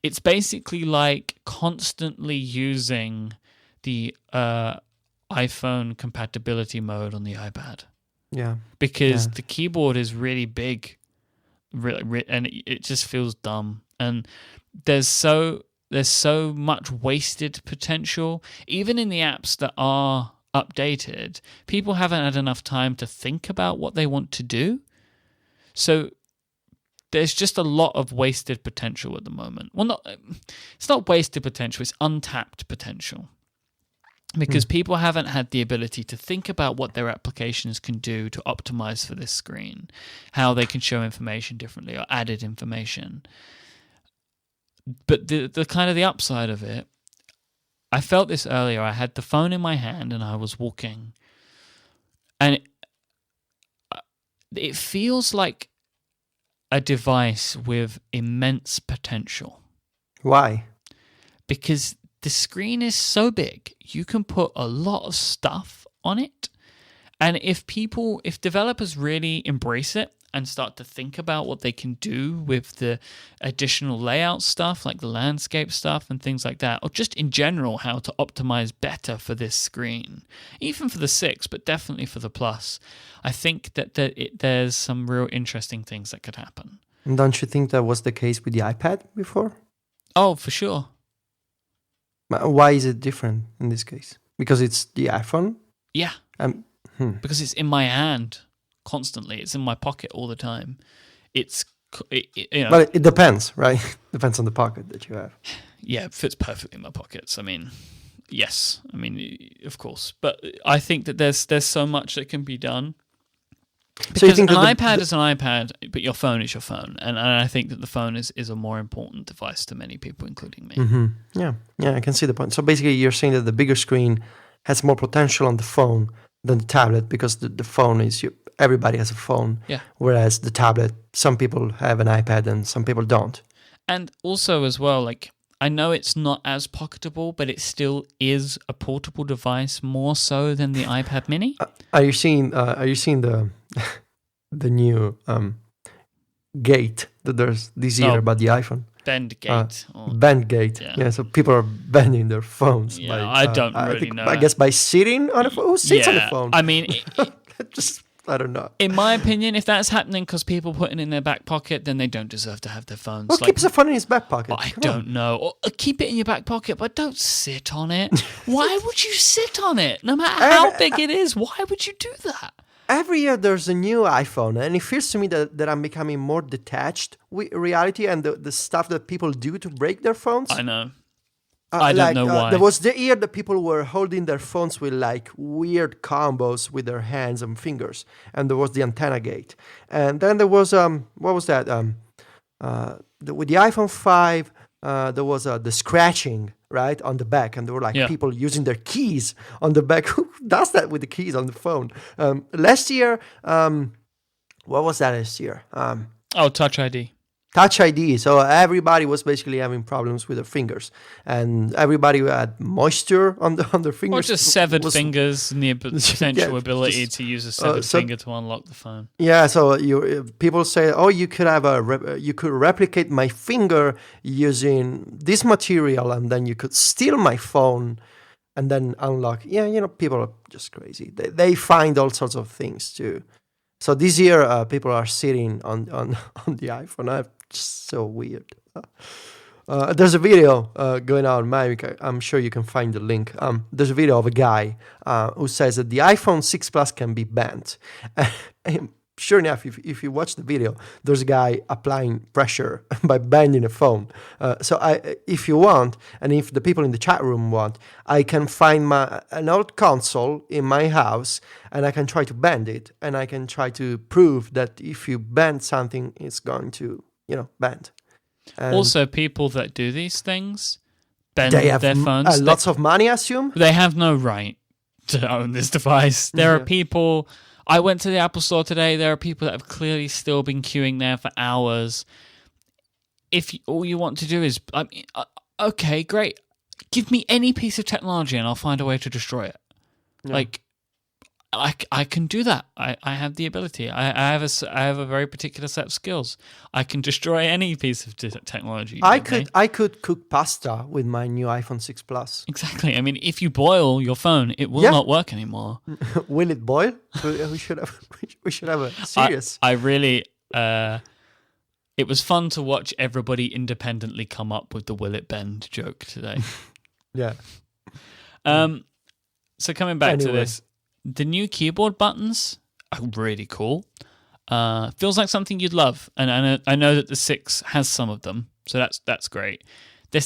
It's basically like constantly using the iPhone compatibility mode on the iPad. Yeah. Because the keyboard is really big, really, and it just feels dumb. And there's so much wasted potential. Even in the apps that are updated, people haven't had enough time to think about what they want to do. So there's just a lot of wasted potential at the moment. Well, it's not wasted potential, it's untapped potential. Because people haven't had the ability to think about what their applications can do to optimize for this screen, how they can show information differently or added information. But the kind of the upside of it, I felt this earlier. I had the phone in my hand and I was walking, and it feels like a device with immense potential. Why? Because the screen is so big, you can put a lot of stuff on it. And if developers really embrace it and start to think about what they can do with the additional layout stuff, like the landscape stuff and things like that, or just in general how to optimize better for this screen, even for the 6, but definitely for the Plus, I think that there's some real interesting things that could happen. And don't you think that was the case with the iPad before? Oh, for sure. Why is it different in this case? Because it's the iPhone? Yeah. Because it's in my hand constantly. It's in my pocket all the time. It's But it depends, right? Depends on the pocket that you have. Yeah, it fits perfectly in my pockets. I mean, yes. I mean, of course. But I think that there's so much that can be done. Because So you think an that iPad is an iPad, but your phone is your phone. And I think that the phone is a more important device to many people, including me. Mm-hmm. Yeah, I can see the point. So basically, you're saying that the bigger screen has more potential on the phone than the tablet because the phone is everybody has a phone. Yeah. Whereas the tablet, some people have an iPad and some people don't. And also as well, like, I know it's not as pocketable, but it still is a portable device more so than the iPad Mini. Are you seeing the the new gate that there's this year about the iPhone? Bend gate. Bend gate. Yeah, so people are bending their phones. Yeah, I don't really know. I guess by sitting on a phone. Who sits on the phone? I mean, I don't know. In my opinion, if that's happening because people put it in their back pocket, then they don't deserve to have their phones. Well, keeps the phone in his back pocket. I don't know. Or keep it in your back pocket, but don't sit on it. Why would you sit on it? No matter how big it is, why would you do that? Every year there's a new iPhone, and it feels to me that I'm becoming more detached with reality and the stuff that people do to break their phones. I know. I don't know why. There was the year that people were holding their phones with like weird combos with their hands and fingers, and there was the antenna gate, and then there was what was that? With the iPhone 5, there was the scratching right on the back, and there were like people using their keys on the back. Who does that with the keys on the phone? Last year, what was that last year? Touch ID. Touch ID. So everybody was basically having problems with their fingers, and everybody had moisture on their fingers. Or just severed fingers and the potential ability to use a severed finger to unlock the phone. Yeah. So people say, "Oh, you could have you could replicate my finger using this material, and then you could steal my phone, and then unlock." Yeah, people are just crazy. They find all sorts of things too. So this year, people are sitting on the iPhone. Just so weird. There's a video going on, Myke. I'm sure you can find the link. There's a video of a guy who says that the iPhone 6 Plus can be bent. And sure enough, if you watch the video, there's a guy applying pressure by bending a phone. So if you want, and if the people in the chat room want, I can find an old console in my house, and I can try to bend it, and I can try to prove that if you bend something, it's going to bend. And also, people that do these things bend their phones. Lots of money, I assume. They have no right to own this device. There are people. I went to the Apple Store today. There are people that have clearly still been queuing there for hours. If all you want to do is, okay, great. Give me any piece of technology, and I'll find a way to destroy it. Yeah. Like, I can do that. I have the ability. I have a very particular set of skills. I can destroy any piece of technology. I could cook pasta with my new iPhone 6 Plus. Exactly. I mean, if you boil your phone, it will not work anymore. Will it boil? We should have a serious. I really. It was fun to watch everybody independently come up with the "will it bend" joke today. Yeah. So coming back to this. The new keyboard buttons are really cool. Feels like something you'd love, and I know that the 6 has some of them, so that's great.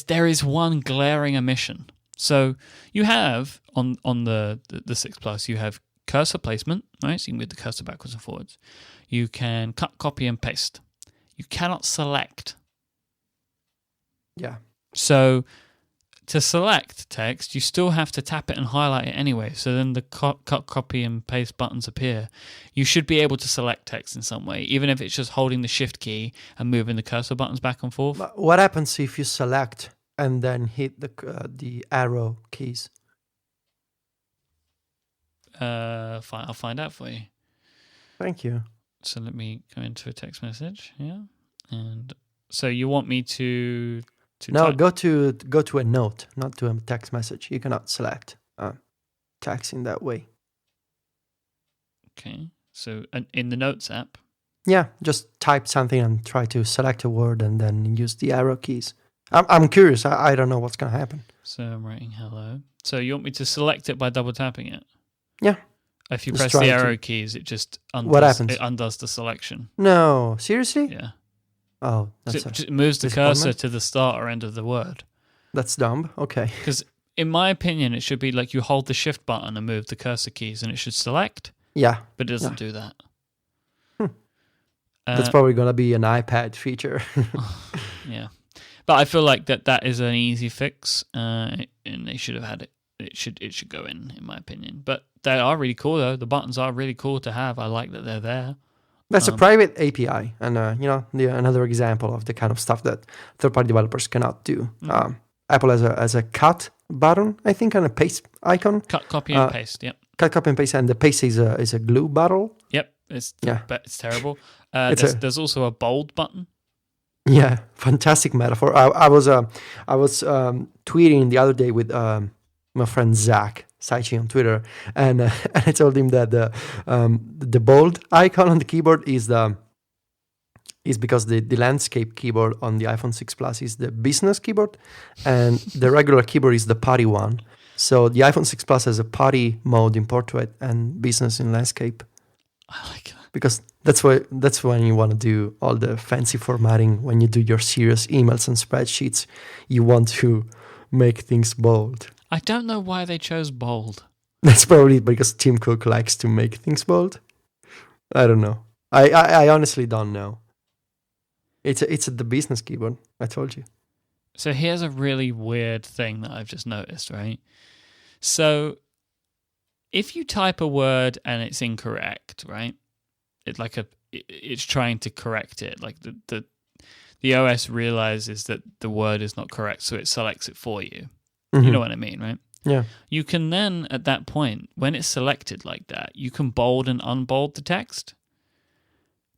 There is one glaring omission. So you have on the 6 Plus, you have cursor placement, right? So you can move the cursor backwards and forwards. You can cut, copy, and paste. You cannot select. Yeah. So to select text, you still have to tap it and highlight it anyway. So then the cut, copy, and paste buttons appear. You should be able to select text in some way, even if it's just holding the Shift key and moving the cursor buttons back and forth. What happens if you select and then hit the arrow keys? I'll find out for you. Thank you. So let me go into a text message. Yeah, and so you want me to. No, go to a note, not to a text message. You cannot select text in that way. Okay, so in the Notes app? Yeah, just type something and try to select a word and then use the arrow keys. I'm curious. I don't know what's going to happen. So I'm writing hello. So you want me to select it by double tapping it? Yeah. If you press the arrow keys, it just undoes, what happens? It undoes the selection. No, seriously? Yeah. Oh, It moves the cursor to the start or end of the word. That's dumb. Okay. Because in my opinion, it should be like you hold the shift button and move the cursor keys and it should select. Yeah. But it doesn't do that. That's probably going to be an iPad feature. Yeah. But I feel like that is an easy fix, and they should have had it. It should go in my opinion. But they are really cool, though. The buttons are really cool to have. I like that they're there. That's a private API, and another example of the kind of stuff that third-party developers cannot do. Apple has a cut button, I think, and a paste icon. Cut, copy, and paste. Yep. Cut, copy, and paste, and the paste is a glue button. Yep. It's terrible. There's also a bold button. Yeah, fantastic metaphor. I was tweeting the other day with my friend Zach Saichi on Twitter, and I told him that the bold icon on the keyboard is because the landscape keyboard on the iPhone 6 Plus is the business keyboard, and the regular keyboard is the party one. So the iPhone 6 Plus has a party mode in portrait and business in landscape. I like that. Because that's when you want to do all the fancy formatting. When you do your serious emails and spreadsheets, you want to make things bold. I don't know why they chose bold. That's probably because Tim Cook likes to make things bold. I don't know. I honestly don't know. It's the business keyboard. I told you. So here's a really weird thing that I've just noticed, right? So if you type a word and it's incorrect, right? It's trying to correct it. Like the OS realizes that the word is not correct, so it selects it for you. Mm-hmm. You know what I mean, right? Yeah. You can then, at that point, when it's selected like that, you can bold and unbold the text.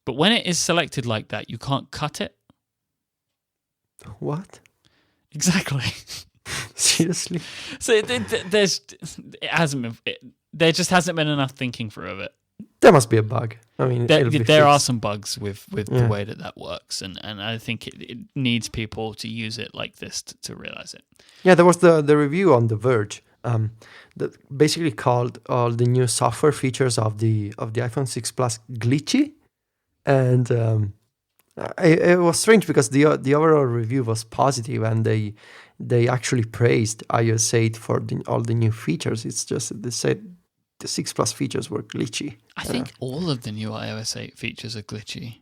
But when it is selected like that, you can't cut it. What? Exactly. Seriously? So there just hasn't been enough thinking through of it. There must be a bug. I mean, there are some bugs with the way that works, and I think it needs people to use it like this to realize it. Yeah, there was the review on The Verge that basically called all the new software features of the iPhone 6 Plus glitchy, and it was strange because the overall review was positive, and they actually praised iOS 8 for all the new features. It's just they said the 6 Plus features were glitchy. I think all of the new iOS 8 features are glitchy.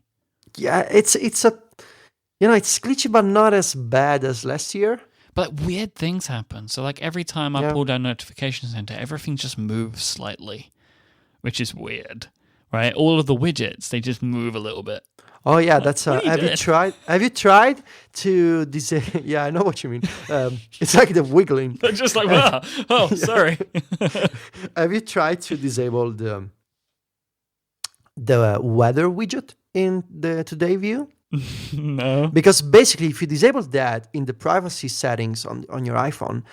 Yeah, it's glitchy, but not as bad as last year. But weird things happen. So like every time I pull down Notification Center, everything just moves slightly, which is weird, right? All of the widgets, they just move a little bit. Oh yeah, that's. Have you tried to disable? Yeah, I know what you mean. It's like the wiggling. Just like wow. Oh, sorry. Have you tried to disable the weather widget in the Today view? No. Because basically, if you disable that in the privacy settings on your iPhone,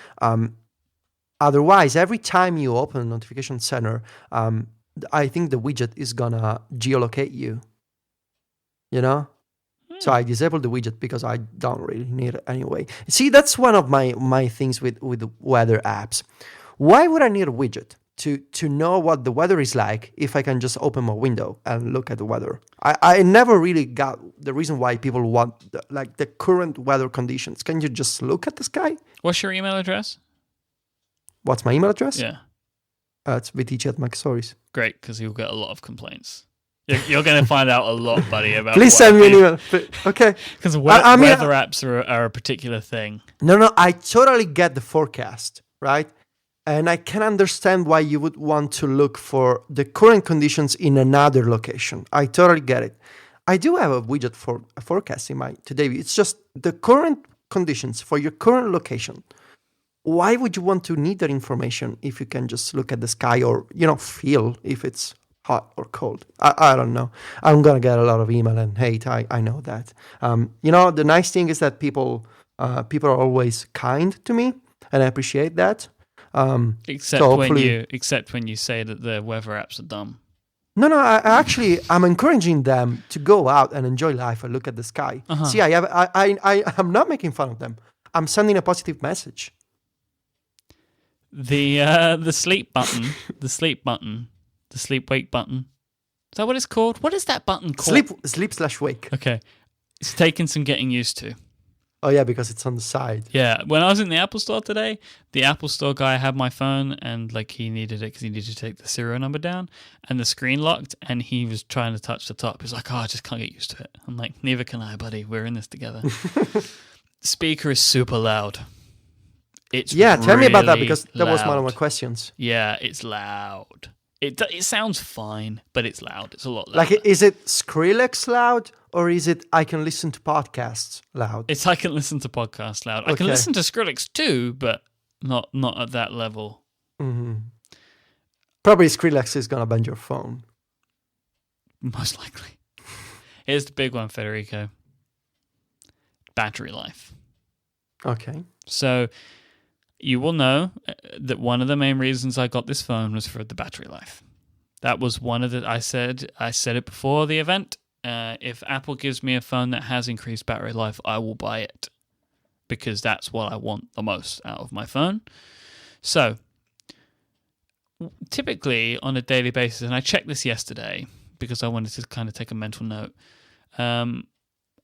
otherwise, every time you open Notification Center, I think the widget is gonna geolocate you. You know? So I disabled the widget because I don't really need it anyway. See, that's one of my things with weather apps. Why would I need a widget to know what the weather is like if I can just open my window and look at the weather? I never really got the reason why people want the current weather conditions. Can you just look at the sky? What's your email address? What's my email address? Yeah. It's vtc@mykestories. Great, because you'll get a lot of complaints. You're going to find out a lot, buddy, about. Please send me an email. Okay. Because weather apps are a particular thing. No, I totally get the forecast, right? And I can understand why you would want to look for the current conditions in another location. I totally get it. I do have a widget for a forecast in my Today view. It's just the current conditions for your current location. Why would you want to need that information if you can just look at the sky or, feel if it's hot or cold? I don't know. I'm going to get a lot of email and hate. I know that. The nice thing is that people are always kind to me, and I appreciate that. Except when you say that the weather apps are dumb. No, I'm encouraging them to go out and enjoy life and look at the sky. Uh-huh. See, I'm not making fun of them. I'm sending a positive message. The sleep button, the sleep wake button. Is that what it's called? What is that button called? Sleep/wake. Okay. It's taken some getting used to. Oh, yeah, because it's on the side. Yeah, when I was in the Apple Store today, the Apple Store guy had my phone and like he needed it because he needed to take the serial number down and the screen locked and he was trying to touch the top. He was like, I just can't get used to it. I'm like, neither can I, buddy. We're in this together. The speaker is super loud. It's tell me about that really because that was one of my loud. questions. Yeah, it's loud. It sounds fine, but it's loud. It's a lot louder. Like, is it Skrillex loud or is it I can listen to podcasts loud? It's I can listen to podcasts loud. I can Okay. listen to Skrillex too, but not at that level. Mm-hmm. Probably Skrillex is going to bend your phone. Most likely. Here's the big one, Federico. Battery life. Okay. So you will know that one of the main reasons I got this phone was for the battery life. That was one of the I said it before the event. If Apple gives me a phone that has increased battery life, I will buy it because that's what I want the most out of my phone. So typically on a daily basis, and I checked this yesterday because I wanted to kind of take a mental note.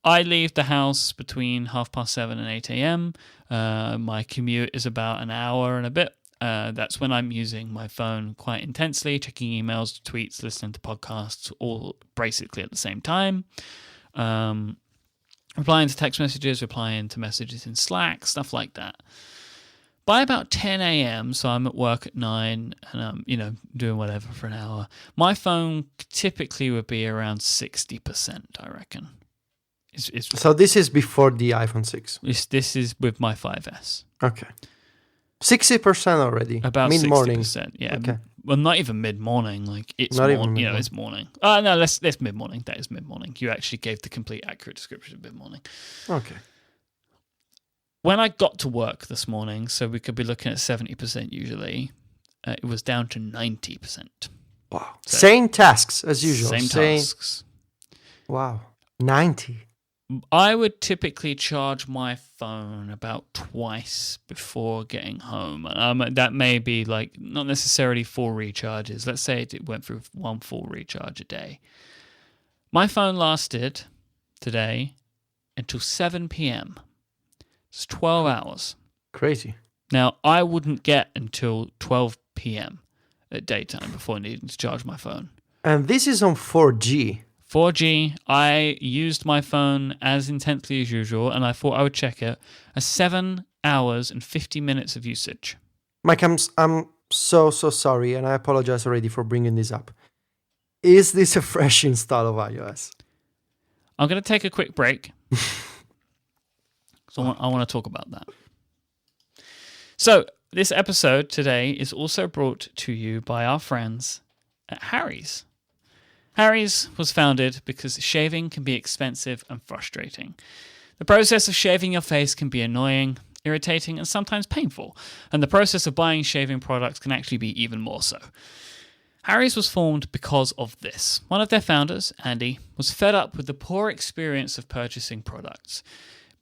I leave the house between 7:30 and 8 a.m. My commute is about an hour and a bit. That's when I'm using my phone quite intensely, checking emails, tweets, listening to podcasts, all basically at the same time. Replying to text messages, replying to messages in Slack, stuff like that. By about 10 a.m., so I'm at work at 9 and I'm, doing whatever for an hour, my phone typically would be around 60%, I reckon. So this is before the iPhone 6. This is with my 5S. Okay. 60% already. About mid-morning. 60%, yeah. Okay. Well, not even mid-morning. Like it's Not even morning. mid-morning. It's morning. No, that's mid-morning. That is mid-morning. You actually gave the complete accurate description of mid-morning. Okay. When I got to work this morning, so we could be looking at 70% usually, it was down to 90%. Wow. So, same tasks as usual. Same tasks. Wow. 90. I would typically charge my phone about twice before getting home. That may be like not necessarily full recharges. Let's say it went through one full recharge a day. My phone lasted today until 7 p.m. It's 12 hours. Crazy. Now, I wouldn't get until 12 p.m. at daytime before needing to charge my phone. And this is on 4G. 4G, I used my phone as intensely as usual, and I thought I would check it. 7 hours and 50 minutes of usage. Mike, I'm so sorry, and I apologize already for bringing this up. Is this a fresh install of iOS? I'm going to take a quick break. So I want to talk about that. So this episode today is also brought to you by our friends at Harry's. Harry's was founded because shaving can be expensive and frustrating. The process of shaving your face can be annoying, irritating, and sometimes painful, and the process of buying shaving products can actually be even more so. Harry's was formed because of this. One of their founders, Andy, was fed up with the poor experience of purchasing products,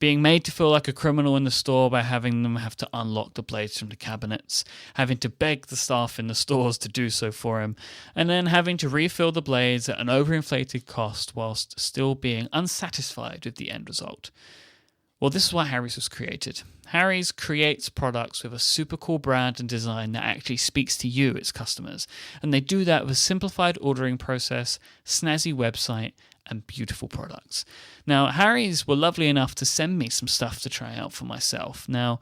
being made to feel like a criminal in the store by having them have to unlock the blades from the cabinets, having to beg the staff in the stores to do so for him, and then having to refill the blades at an overinflated cost whilst still being unsatisfied with the end result. Well, this is why Harry's was created. Harry's creates products with a super cool brand and design that actually speaks to you, its customers, and they do that with a simplified ordering process, snazzy website, and beautiful products. Now, Harry's were lovely enough to send me some stuff to try out for myself. Now,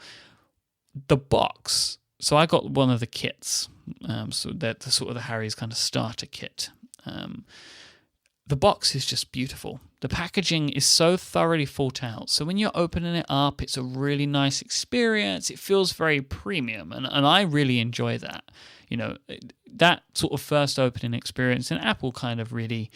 the box, so I got one of the kits, so that's the sort of the Harry's kind of starter kit. The box is just beautiful. The packaging is so thoroughly thought out. So when you're opening it up, it's a really nice experience. It feels very premium, and I really enjoy that. That sort of first opening experience, and Apple kind of really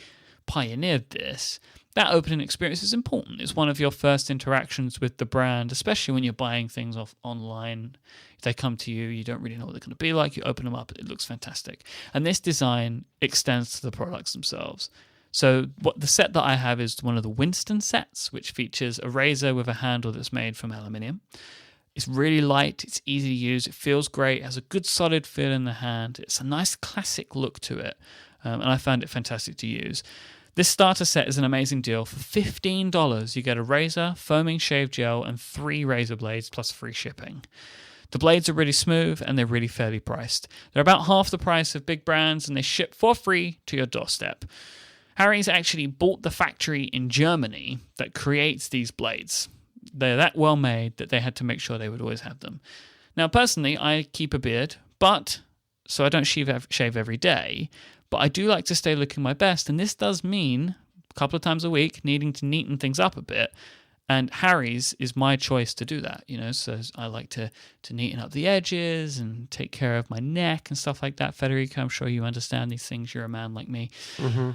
pioneered this. That opening experience is important. It's one of your first interactions with the brand, especially when you're buying things off online. If they come to you, you don't really know what they're going to be like. You open them up, it looks fantastic. And this design extends to the products themselves. So what the set that I have is one of the Winston sets, which features a razor with a handle that's made from aluminium. It's really light, it's easy to use, it feels great, it has a good solid feel in the hand. It's a nice classic look to it, and I found it fantastic to use. This starter set is an amazing deal. For $15, you get a razor, foaming shave gel, and 3 razor blades plus free shipping. The blades are really smooth and they're really fairly priced. They're about half the price of big brands and they ship for free to your doorstep. Harry's actually bought the factory in Germany that creates these blades. They're that well made that they had to make sure they would always have them. Now, personally, I keep a beard, so I don't shave every day, but I do like to stay looking my best, and this does mean a couple of times a week needing to neaten things up a bit. And Harry's is my choice to do that, so I like to neaten up the edges and take care of my neck and stuff like that. Federico, I'm sure you understand these things. You're a man like me. Mm-hmm.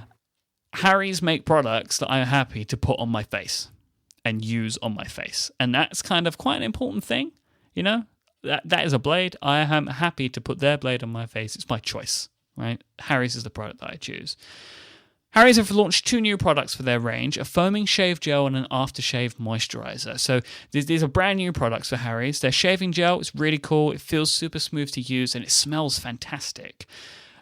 Harry's make products that I'm happy to put on my face and use on my face. And that's kind of quite an important thing, That is a blade. I am happy to put their blade on my face. It's my choice, right? Harry's is the product that I choose. Harry's have launched 2 new products for their range, a foaming shave gel and an aftershave moisturizer. So these are brand new products for Harry's. Their shaving gel is really cool. It feels super smooth to use and it smells fantastic.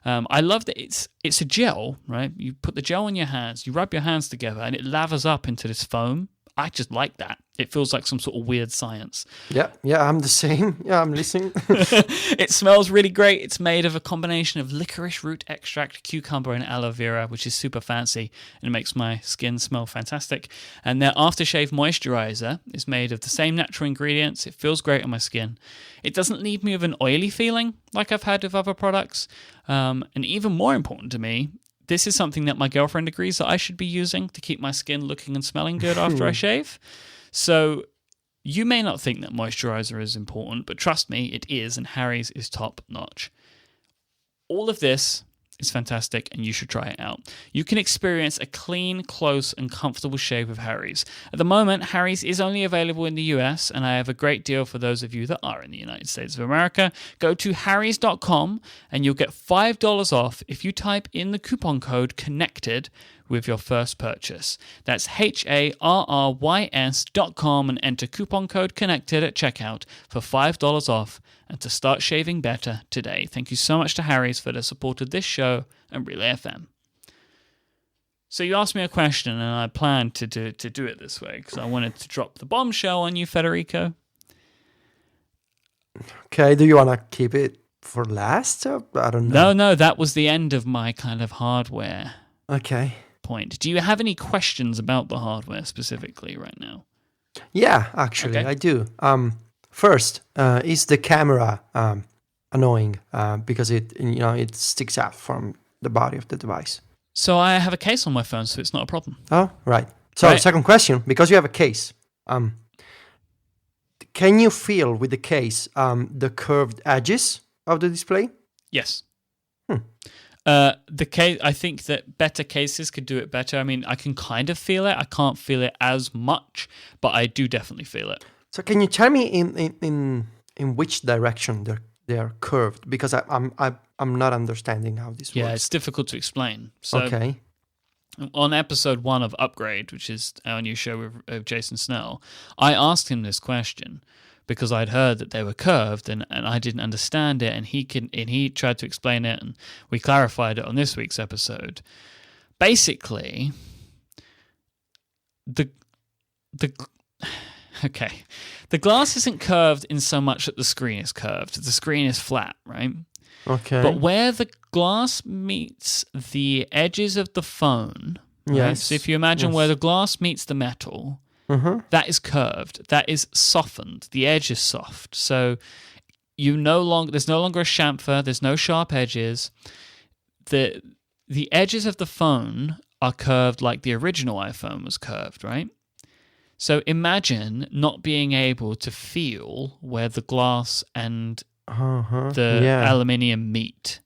I love that it's a gel, right? You put the gel on your hands, you rub your hands together and it lathers up into this foam. I just like that. It feels like some sort of weird science. Yeah, I'm the same. Yeah, I'm listening. It smells really great. It's made of a combination of licorice root extract, cucumber, and aloe vera, which is super fancy and makes my skin smell fantastic. And their aftershave moisturizer is made of the same natural ingredients. It feels great on my skin. It doesn't leave me with an oily feeling like I've had with other products. And even more important to me, this is something that my girlfriend agrees that I should be using to keep my skin looking and smelling good after I shave. So you may not think that moisturizer is important, but trust me, it is, and Harry's is top notch. All of this is fantastic, and you should try it out. You can experience a clean, close, and comfortable shave with Harry's. At the moment, Harry's is only available in the US, and I have a great deal for those of you that are in the United States of America. Go to harrys.com, and you'll get $5 off if you type in the coupon code CONNECTED with your first purchase. That's harrys.com and enter coupon code CONNECTED at checkout for $5 off and to start shaving better today. Thank you so much to Harry's for the support of this show and Relay FM. So you asked me a question and I planned to do it this way because I wanted to drop the bombshell on you, Federico. Okay, do you want to keep it for last? I don't know. No, that was the end of my kind of hardware. Okay. Point. Do you have any questions about the hardware specifically right now? Yeah, actually, okay. I do. First, is the camera annoying because it sticks out from the body of the device? So I have a case on my phone, so it's not a problem. Oh, right. So second question, because you have a case, can you feel with the case the curved edges of the display? Yes. The case, I think that better cases could do it better. I mean, I can kind of feel it. I can't feel it as much, but I do definitely feel it. So can you tell me in which direction they are curved? Because I'm not understanding how this works. Yeah, it's difficult to explain. So okay. On episode 1 of Upgrade, which is our new show with Jason Snell, I asked him this question because I'd heard that they were curved and I didn't understand it, and he tried to explain it, and we clarified it on this week's episode. Basically, the glass isn't curved in so much that the screen is curved. The screen is flat, right? Okay. But where the glass meets the edges of the phone, right? Yes. So if you imagine where the glass meets the metal, that is curved. That is softened. The edge is soft. So there's no longer a chamfer. There's no sharp edges. The edges of the phone are curved like the original iPhone was curved, right? So imagine not being able to feel where the glass and the aluminium meet.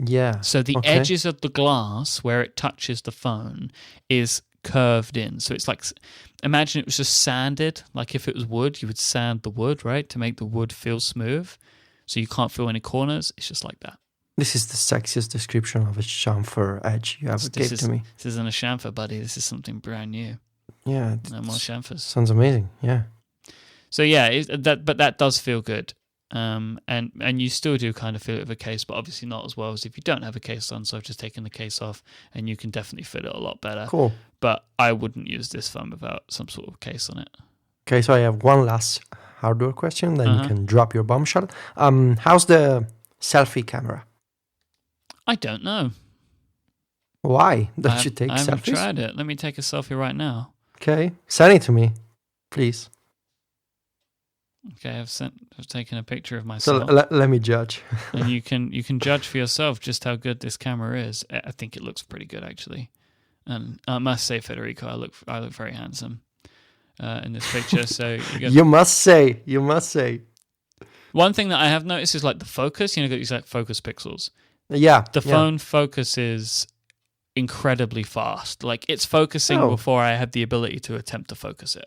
Yeah. So the edges of the glass where it touches the phone is curved in. So it's like, imagine it was just sanded. Like if it was wood, you would sand the wood, right, to make the wood feel smooth. So you can't feel any corners. It's just like that. This is the sexiest description of a chamfer edge you ever gave to me. This isn't a chamfer, buddy. This is something brand new. Yeah. No more chamfers. Sounds amazing. Yeah. So yeah, but that does feel good. and you still do kind of fit it with a case, but obviously not as well as if you don't have a case on. So I've just taken the case off, and you can definitely fit it a lot better. Cool. But I wouldn't use this phone without some sort of case on it. Okay, so I have one last hardware question, then you can drop your bombshell. How's the selfie camera? I don't know. Why don't you take selfies? I haven't selfies? tried it. Let me take a selfie right now. Okay, send it to me, please. Okay, I've taken a picture of myself. So let me judge. And you can judge for yourself just how good this camera is. I think it looks pretty good, actually. And I must say, Federico, I look very handsome in this picture. So you must say. One thing that I have noticed is like the focus. You know, these like focus pixels. Yeah. The phone focuses incredibly fast. Like it's focusing before I had the ability to attempt to focus it.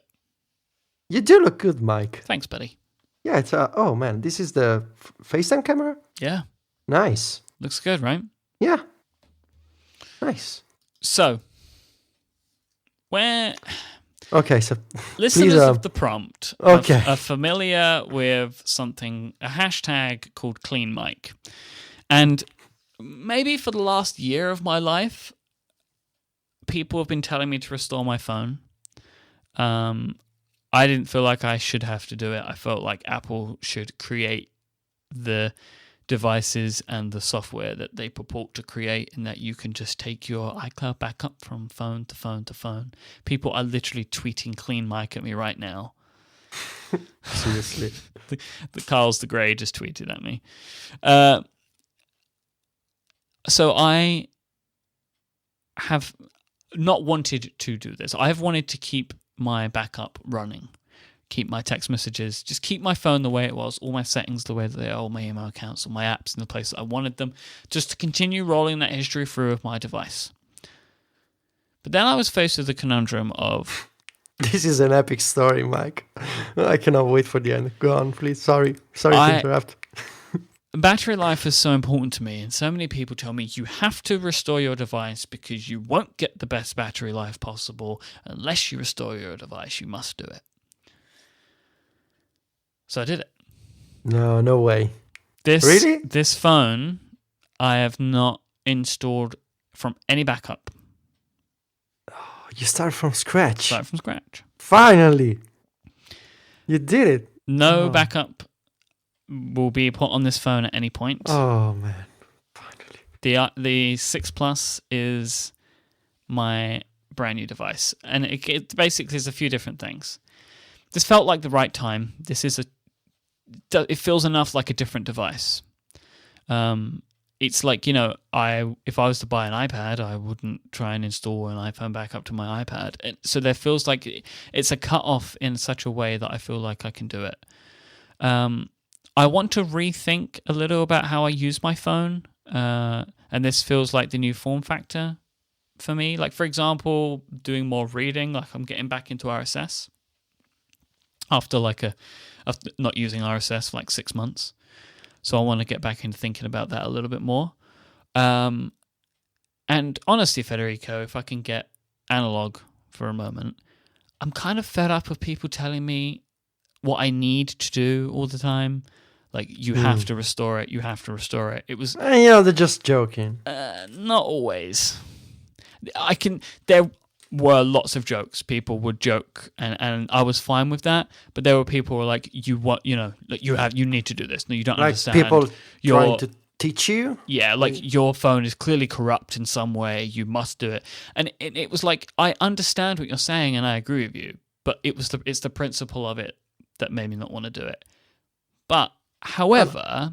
You do look good, Myke. Thanks, buddy. Yeah, it's oh man, this is the FaceTime camera? Yeah. Nice. Looks good, right? Yeah. Nice. So, Okay, so listeners of the prompt are familiar with a hashtag called Clean Myke. And maybe for the last year of my life, people have been telling me to restore my phone. I didn't feel like I should have to do it. I felt like Apple should create the devices and the software that they purport to create, and that you can just take your iCloud backup from phone to phone to phone. People are literally tweeting Clean Myke at me right now. Seriously. the Carl's the Grey just tweeted at me. So I have not wanted to do this. I have wanted to keep my backup running, keep my text messages, just keep my phone the way it was, all my settings the way that they are, all my email accounts, all my apps in the place that I wanted them, just to continue rolling that history through with my device. But then I was faced with the conundrum of... This is an epic story, Myke. I cannot wait for the end. Go on, please. Sorry to interrupt. Battery life is so important to me, and so many people tell me you have to restore your device because you won't get the best battery life possible unless you restore your device. You must do it. So I did it. No way. Really? This phone I have not installed from any backup. Oh, you start from scratch. Finally. You did it. No backup will be put on this phone at any point. Oh man, finally. The 6 Plus is my brand new device, and it basically is a few different things. This felt like the right time. It feels enough like a different device. It's like, if I was to buy an iPad, I wouldn't try and install an iPhone back up to my iPad. So there feels like it's a cut off in such a way that I feel like I can do it. I want to rethink a little about how I use my phone, and this feels like the new form factor for me. Like, for example, doing more reading, like I'm getting back into RSS after not using RSS for like 6 months. So I want to get back into thinking about that a little bit more. And honestly, Federico, if I can get analog for a moment, I'm kind of fed up of people telling me what I need to do all the time. Like, you have to restore it, you have to restore it. It was... they're just joking. Not always. There were lots of jokes. People would joke, and I was fine with that. But there were people who were like, you need to do this. No, you don't understand. People trying to teach you? Yeah, like, your phone is clearly corrupt in some way. You must do it. And it was like, I understand what you're saying, and I agree with you. But it's the principle of it that made me not want to do it. But... However,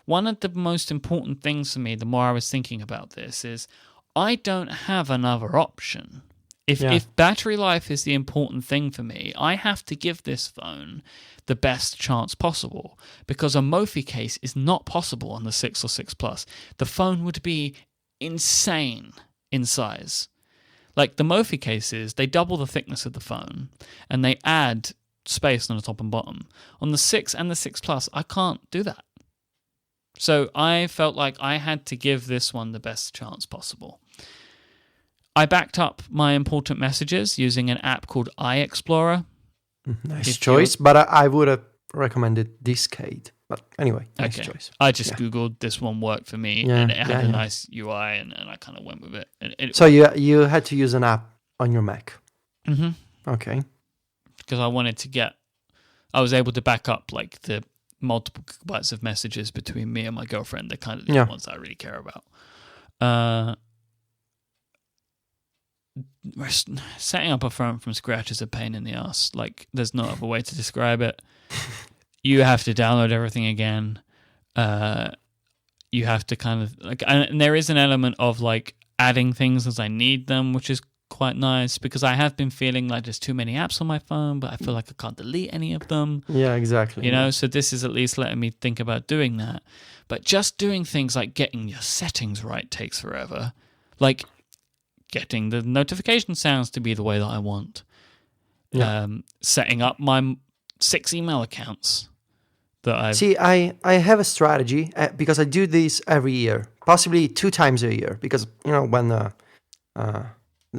one of the most important things for me, the more I was thinking about this, is I don't have another option. If battery life is the important thing for me, I have to give this phone the best chance possible, because a Mophie case is not possible on the 6 or 6 Plus. The phone would be insane in size. Like, the Mophie cases, they double the thickness of the phone, and they add space on the top and bottom. On the 6 and the 6 Plus, I can't do that. So I felt like I had to give this one the best chance possible. I backed up my important messages using an app called iExplorer. Nice choice, but I would have recommended Discade. But anyway, nice Okay. choice. I just Googled this one worked for me, and it had a nice UI, and I kind of went with it. So you had to use an app on your Mac. Mm-hmm. Okay. Because I was able to back up like the multiple gigabytes of messages between me and my girlfriend, the kind of the ones I really care about. Setting up a phone from scratch is a pain in the ass. Like, there's no other way to describe it. You have to download everything again. You have to kind of like, and there is an element of like adding things as I need them, which is quite nice because I have been feeling like there's too many apps on my phone, but I feel like I can't delete any of them. Yeah, exactly. You know, so this is at least letting me think about doing that. But just doing things like getting your settings right takes forever. Like getting the notification sounds to be the way that I want. Yeah. Setting up my 6 email accounts that I've... See, I have a strategy because I do this every year, possibly 2 times a year, because, you know, when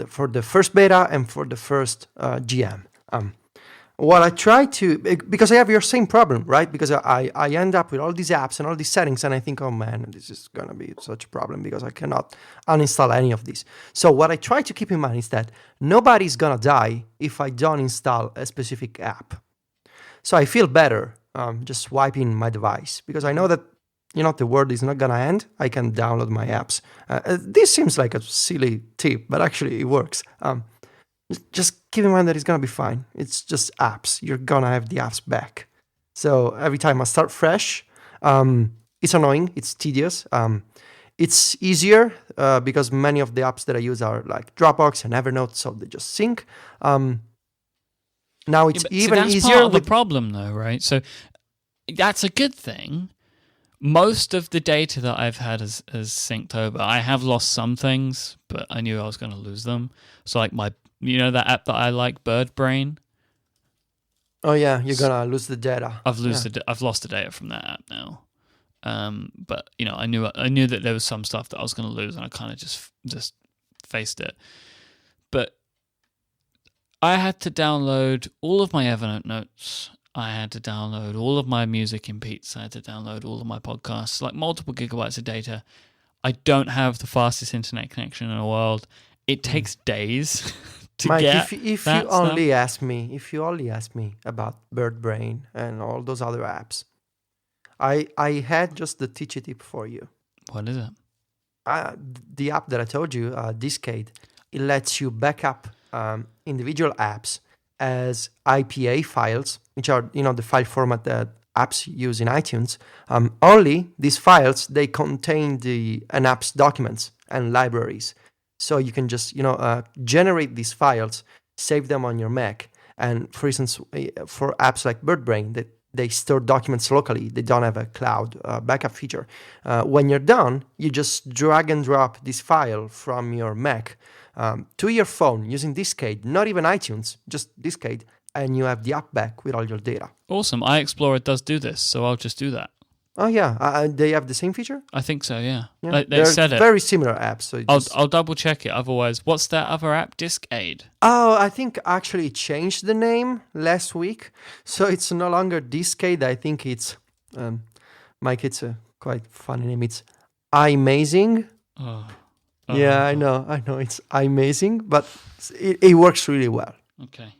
for the first beta and for the first GM. What I try to, because I have your same problem, right? Because I end up with all these apps and all these settings, and I think, oh man, this is going to be such a problem because I cannot uninstall any of these. So what I try to keep in mind is that nobody's going to die if I don't install a specific app. So I feel better just wiping my device because I know that, you know, the world is not going to end. I can download my apps. This seems like a silly tip, but actually it works. Just keep in mind that it's going to be fine. It's just apps. You're going to have the apps back. So every time I start fresh, it's annoying. It's tedious. It's easier because many of the apps that I use are like Dropbox and Evernote, so they just sync. Now it's even that's easier. Part of the problem, though, right? So that's a good thing. Most of the data that I've had is synced over. I have lost some things, but I knew I was going to lose them. So like you know that app that I like, Bird Brain? Oh yeah, you're going to lose the data. I've lost the data from that app now. But you know, I knew that there was some stuff that I was going to lose, and I kind of just faced it. But I had to download all of my Evernote notes. I had to download all of my music in Beats. I had to download all of my podcasts, like multiple gigabytes of data. I don't have the fastest internet connection in the world. It takes days to Myke, get if that you only ask me about Bird Brain and all those other apps, I had just the teacher tip for you. What is it? The app that I told you, Discade, it lets you back up individual apps as IPA files, which are, you know, the file format that apps use in iTunes. Only these files, they contain an app's documents and libraries. So you can just, you know, generate these files, save them on your Mac. And for instance, for apps like BirdBrain, they store documents locally. They don't have a cloud backup feature. When you're done, you just drag and drop this file from your Mac to your phone using Discade, not even iTunes, just Discade, and you have the app back with all your data. Awesome. iExplorer does do this, so I'll just do that. Oh yeah, they have the same feature? I think so, yeah. Yeah. They said it. Very similar apps. So I'll double check it. Otherwise, what's that other app? Discade. Oh, I think actually it changed the name last week, so it's no longer Discade. I think it's Myke. It's a quite funny name. It's iMazing. Oh. Yeah, I know. It's iMazing, but it works really well. Okay.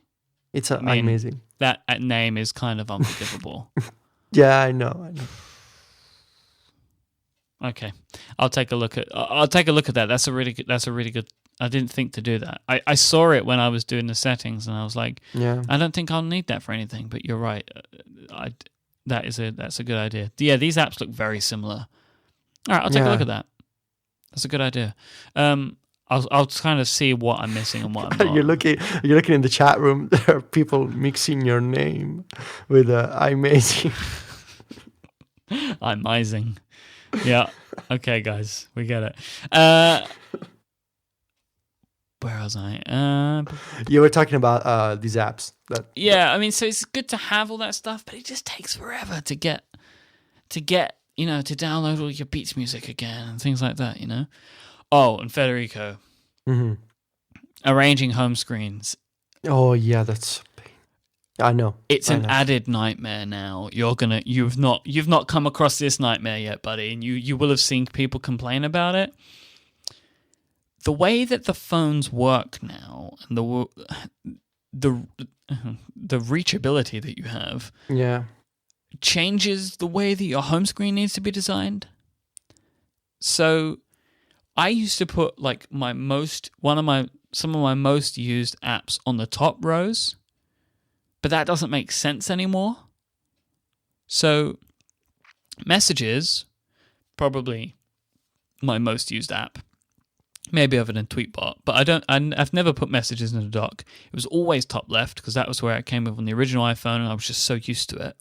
It's iMazing. That name is kind of unforgivable. Yeah, I know. Okay, I'll take a look at that. That's a really good. I didn't think to do that. I saw it when I was doing the settings, and I was like, yeah, I don't think I'll need that for anything. But you're right. That's a good idea. Yeah, these apps look very similar. All right, I'll take a look at that. That's a good idea. I'll kind of see what I'm missing and what I'm not. You're looking in the chat room. There are people mixing your name with iMazing. iMazing. Yeah. Okay, guys, we get it. Where was I? You were talking about these apps. Yeah, I mean, so it's good to have all that stuff, but it just takes forever to get, you know, to download all your Beats music again and things like that, you know. Oh, and Federico, arranging home screens. Oh yeah, that's. I know. It's I an know. added nightmare now. You've not come across this nightmare yet, buddy, and you will have seen people complain about it. The way that the phones work now and the reachability that you have changes the way that your home screen needs to be designed. So I used to put like some of my most used apps on the top rows, but that doesn't make sense anymore. So Messages, probably my most used app, maybe other than Tweetbot, but I've never put Messages in the dock. It was always top left because that was where it came with on the original iPhone, and I was just so used to it.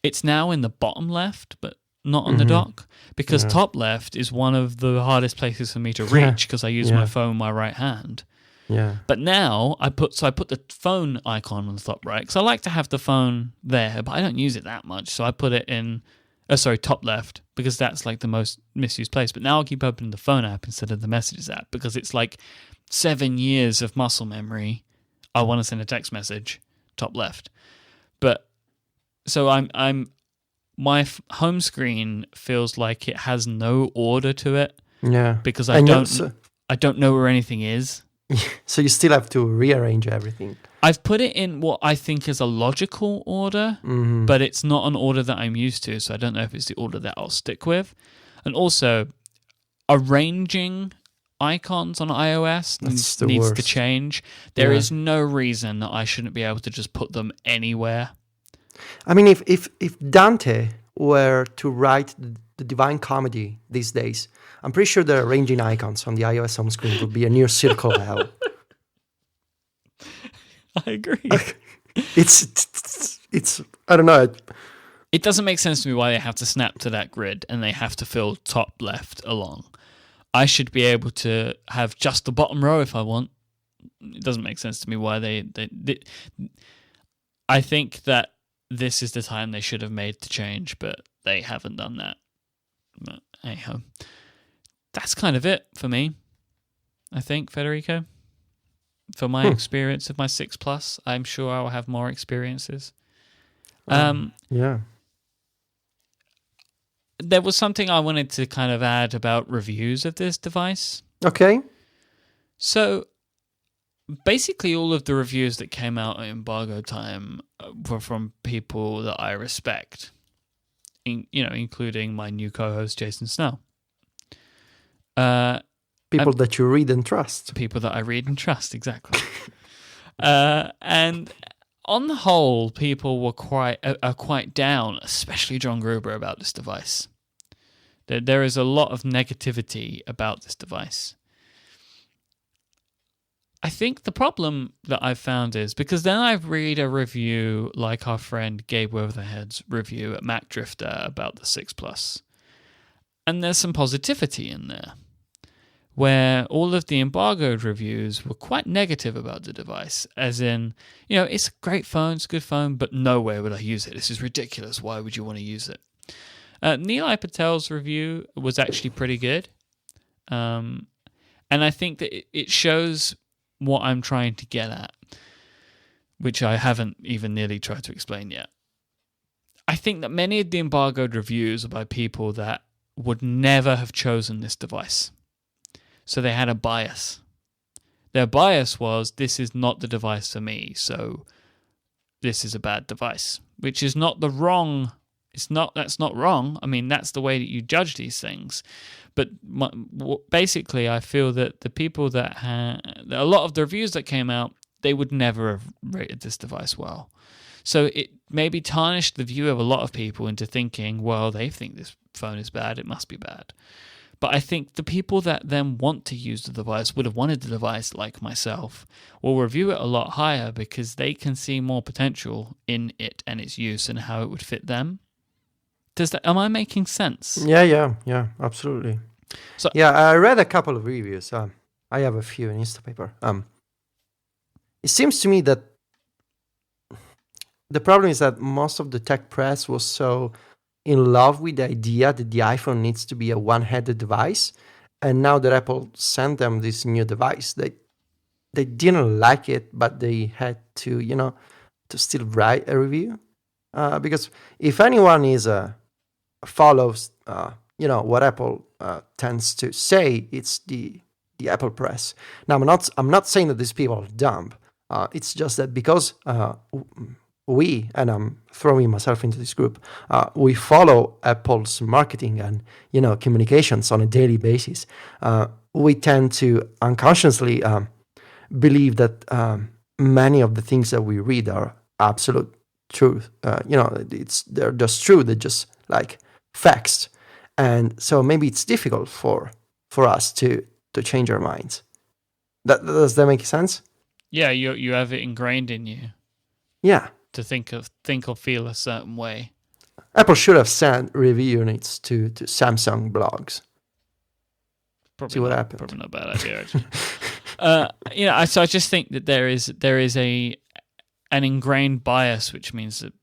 It's now in the bottom left, but not on the dock, because top left is one of the hardest places for me to reach because I use my phone with my right hand. Yeah. But now I put the phone icon on the top right because I like to have the phone there, but I don't use it that much. So I put it in, top left, because that's like the most misused place. But now I'll keep opening the phone app instead of the Messages app because it's like 7 years of muscle memory. I want to send a text message, top left. But so my home screen feels like it has no order to it. Yeah. Because I don't know where anything is. So you still have to rearrange everything. I've put it in what I think is a logical order, but it's not an order that I'm used to, so I don't know if it's the order that I'll stick with. And also, arranging icons on iOS needs to change. There is no reason that I shouldn't be able to just put them anywhere. I mean, if Dante were to write the Divine Comedy these days, I'm pretty sure the arranging icons on the iOS home screen would be a near circle of hell. I agree. It's I don't know. It doesn't make sense to me why they have to snap to that grid and they have to fill top left along. I should be able to have just the bottom row if I want. It doesn't make sense to me why they I think that this is the time they should have made the change, but they haven't done that. But anyhow, that's kind of it for me, I think, Federico. For my experience of my 6 Plus, I'm sure I will have more experiences. Yeah. There was something I wanted to kind of add about reviews of this device. Okay. So basically all of the reviews that came out at embargo time were from people that I respect, including my new co-host Jason Snell. People that you read and trust. People that I read and trust, exactly. And on the whole, people were quite down, especially John Gruber, about this device. There is a lot of negativity about this device. I think the problem that I've found is because then I read a review like our friend Gabe Weatherhead's review at Mac Drifter about the 6 Plus, and there's some positivity in there, where all of the embargoed reviews were quite negative about the device, as in, it's a great phone, it's a good phone, but nowhere would I use it. This is ridiculous. Why would you want to use it? Nilay Patel's review was actually pretty good. And I think that it shows what I'm trying to get at, which I haven't even nearly tried to explain yet. I think that many of the embargoed reviews are by people that would never have chosen this device. So they had a bias. Their bias was, this is not the device for me, so this is a bad device, which is not the wrong. That's not wrong. I mean, that's the way that you judge these things. But basically, I feel that the people that a lot of the reviews that came out, they would never have rated this device well. So it maybe tarnished the view of a lot of people into thinking, well, they think this phone is bad, it must be bad. But I think the people that then want to use the device, would have wanted the device like myself, will review it a lot higher because they can see more potential in it and its use and how it would fit them. Am I making sense? Yeah, absolutely. So, I read a couple of reviews. I have a few in Instapaper. It seems to me that the problem is that most of the tech press was so in love with the idea that the iPhone needs to be a one-headed device, and now that Apple sent them this new device, they didn't like it, but they had to, to still write a review, because if anyone follows what Apple tends to say, it's the Apple press. Now I'm not saying that these people are dumb. It's just that because we, and I'm throwing myself into this group, we follow Apple's marketing and communications on a daily basis. We tend to unconsciously believe that many of the things that we read are absolute truth. They're just true. They're just like facts, and so maybe it's difficult for us to change our minds. Does that make sense? Yeah, you have it ingrained in you. Yeah. To think or feel a certain way. Apple should have sent review units to Samsung blogs. Probably see what happened. Probably not a bad idea, actually. So I just think that there is an ingrained bias, which means that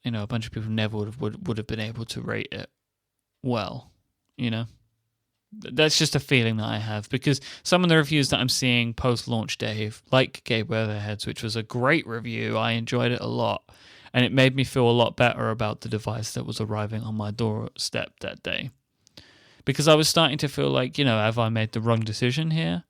a bunch of people never would have been able to rate it well. That's just a feeling that I have, because some of the reviews that I'm seeing post-launch day, like Gabe Weatherhead's, which was a great review, I enjoyed it a lot, and it made me feel a lot better about the device that was arriving on my doorstep that day. Because I was starting to feel like, have I made the wrong decision here?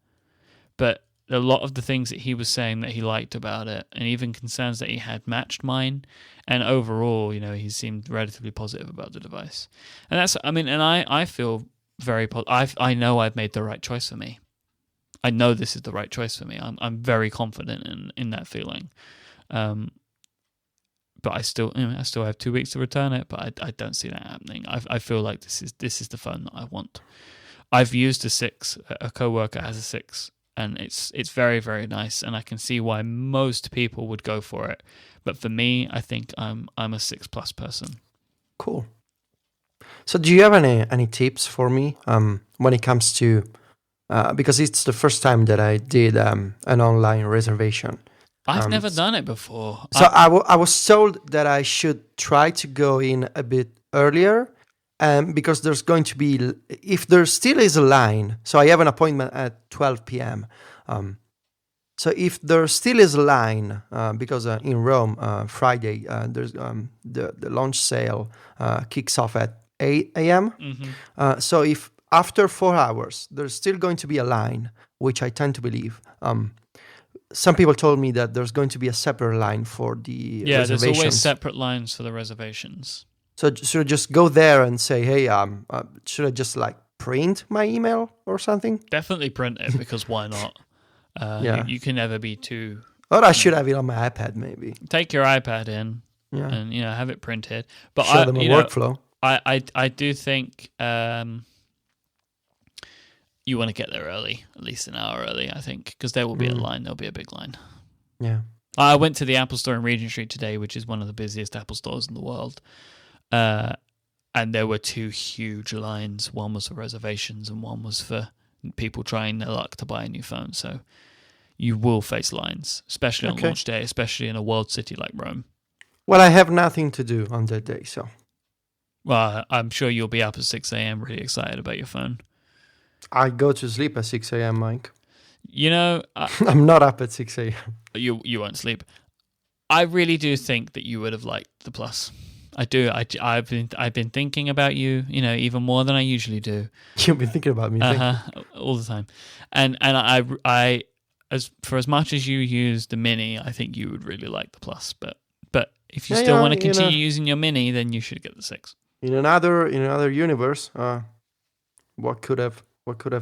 But a lot of the things that he was saying that he liked about it, and even concerns that he had, matched mine, and overall, he seemed relatively positive about the device. And I feel very I know I've made the right choice for me. I know this is the right choice for me. I'm very confident in that feeling. But I still have 2 weeks to return it, but I don't see that happening. I feel like this is the phone that I want. I've used a 6. A coworker has a 6, and it's very, very nice, and I can see why most people would go for it. But for me, I think I'm a 6 Plus person. Cool. So do you have any tips for me when it comes to because it's the first time that I did an online reservation. I've never done it before. So I was told that I should try to go in a bit earlier, because there's going to be, if there still is a line, so I have an appointment at 12 p.m. So if there still is a line, because in Rome, Friday, there's the launch sale kicks off at 8 a.m. Mm-hmm. So if after 4 hours, there's still going to be a line, which I tend to believe. Some people told me that there's going to be a separate line for the reservations. There's always separate lines for the reservations. So should I just go there and say, hey, should I just like print my email or something? Definitely print it, because why not? You can never be too... Or I should have it on my iPad, maybe. Take your iPad in and have it printed. But show them a workflow. I do think you want to get there early, at least an hour early, I think, because there will be a line. There'll be a big line. Yeah. I went to the Apple Store in Regent Street today, which is one of the busiest Apple stores in the world. And there were 2 huge lines. One was for reservations and one was for people trying their luck to buy a new phone. So you will face lines, especially on launch day, especially in a world city like Rome. Well, I have nothing to do on that day, so... Well, I'm sure you'll be up at 6 a.m. really excited about your phone. I go to sleep at 6 a.m., Myke. I'm not up at 6 a.m. You won't sleep. I really do think that you would have liked the Plus. I do. I've been thinking about you, even more than I usually do. You've been thinking about me, all the time. And I as much as you use the Mini, I think you would really like the Plus. But if you still want to continue using your Mini, then you should get the 6. In another universe, what could have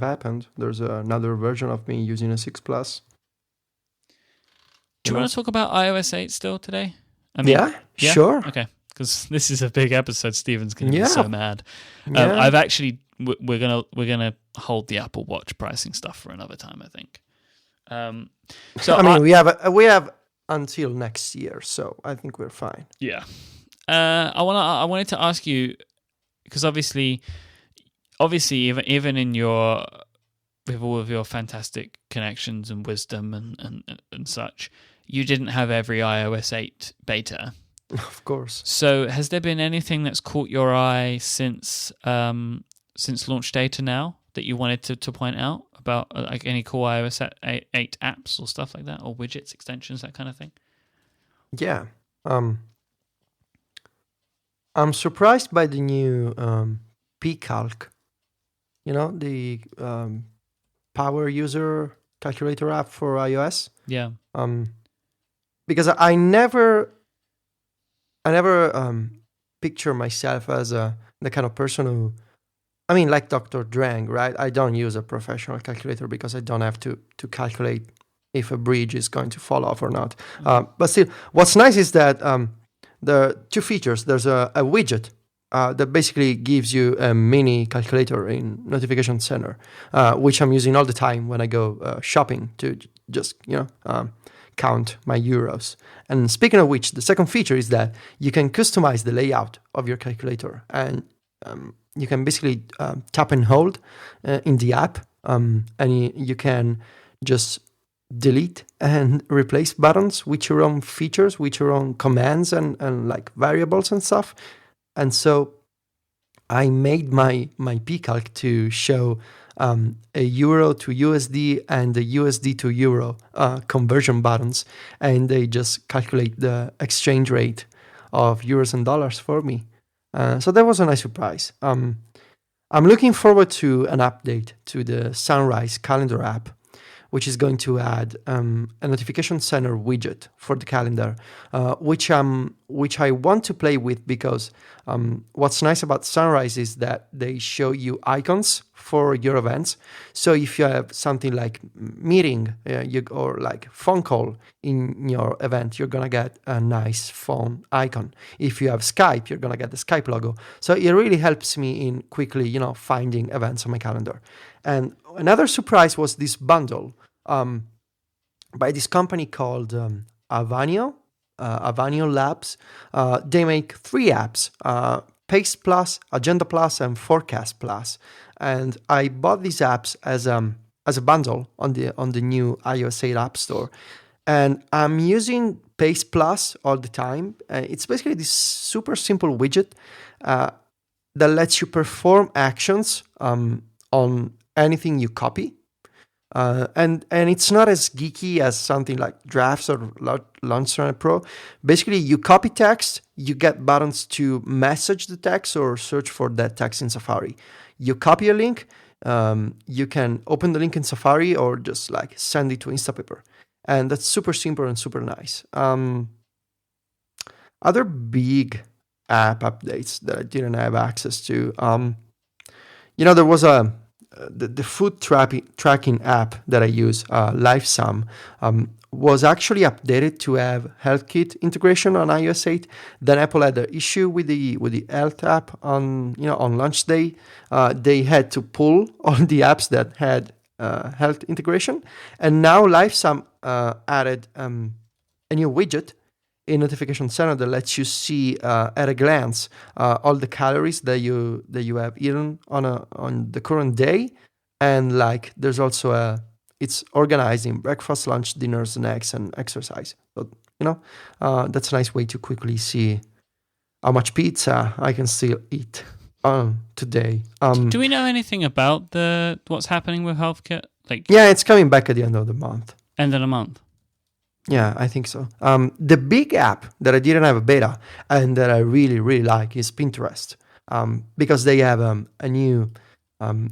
happened? There's another version of me using a 6 Plus. Do you want to talk about iOS 8 still today? Sure. Okay, because this is a big episode. Steven's going to be so mad. I've actually we're gonna hold the Apple Watch pricing stuff for another time, I think. So we have until next year, so I think we're fine. Yeah. I wanted to ask you, because obviously, even in with all of your fantastic connections and wisdom and such, you didn't have every iOS 8 beta. Of course. So has there been anything that's caught your eye since launch day to now that you wanted to point out about like any cool iOS 8 apps or stuff like that, or widgets, extensions, that kind of thing? Yeah. Um, I'm surprised by the new pcalc. The power user calculator app for iOS. Yeah. Um, because I never picture myself as the kind of person who, I mean, like Dr. Drang, right? I don't use a professional calculator because I don't have to calculate if a bridge is going to fall off or not. But still, what's nice is that the two features. There's a widget that basically gives you a mini calculator in Notification Center, which I'm using all the time when I go shopping to just count my euros. And speaking of which, the second feature is that you can customize the layout of your calculator, and you can basically tap and hold in the app, and you can just delete and replace buttons with your own features, with your own commands and like variables and stuff. And so I made my pcalc to show a euro to USD and the USD to euro conversion buttons, and they just calculate the exchange rate of euros and dollars for me. So that was a nice surprise. I'm looking forward to an update to the Sunrise calendar app, which is going to add a notification center widget for the calendar, which I want to play with because what's nice about Sunrise is that they show you icons for your events. So if you have something like meeting or like phone call in your event, you're gonna get a nice phone icon. If you have Skype, you're gonna get the Skype logo. So it really helps me in quickly, finding events on my calendar. And another surprise was this bundle by this company called Avanio Labs. They make three apps: Pace Plus, Agenda Plus, and Forecast Plus. And I bought these apps as a bundle on the new iOS 8 App Store. And I'm using Pace Plus all the time. It's basically this super simple widget that lets you perform actions on anything you copy. And it's not as geeky as something like Drafts or Launcher Pro. Basically, you copy text, you get buttons to message the text or search for that text in Safari. You copy a link, you can open the link in Safari or just like send it to Instapaper. And that's super simple and super nice. Other big app updates that I didn't have access to. There was the food tracking app that I use, LifeSum, was actually updated to have HealthKit integration on iOS 8. Then Apple had an issue with the Health app on launch day. They had to pull all the apps that had health integration, and now LifeSum added a new widget in Notification Center that lets you see at a glance all the calories that you have eaten on the current day, and like there's also it's organizing breakfast, lunch, dinner, snacks, and exercise. So that's a nice way to quickly see how much pizza I can still eat today. Do we know anything about what's happening with HealthKit? Yeah, it's coming back at the end of the month. End of the month. Yeah, I think so. The big app that I didn't have a beta and that I really, really like is Pinterest, because they have a new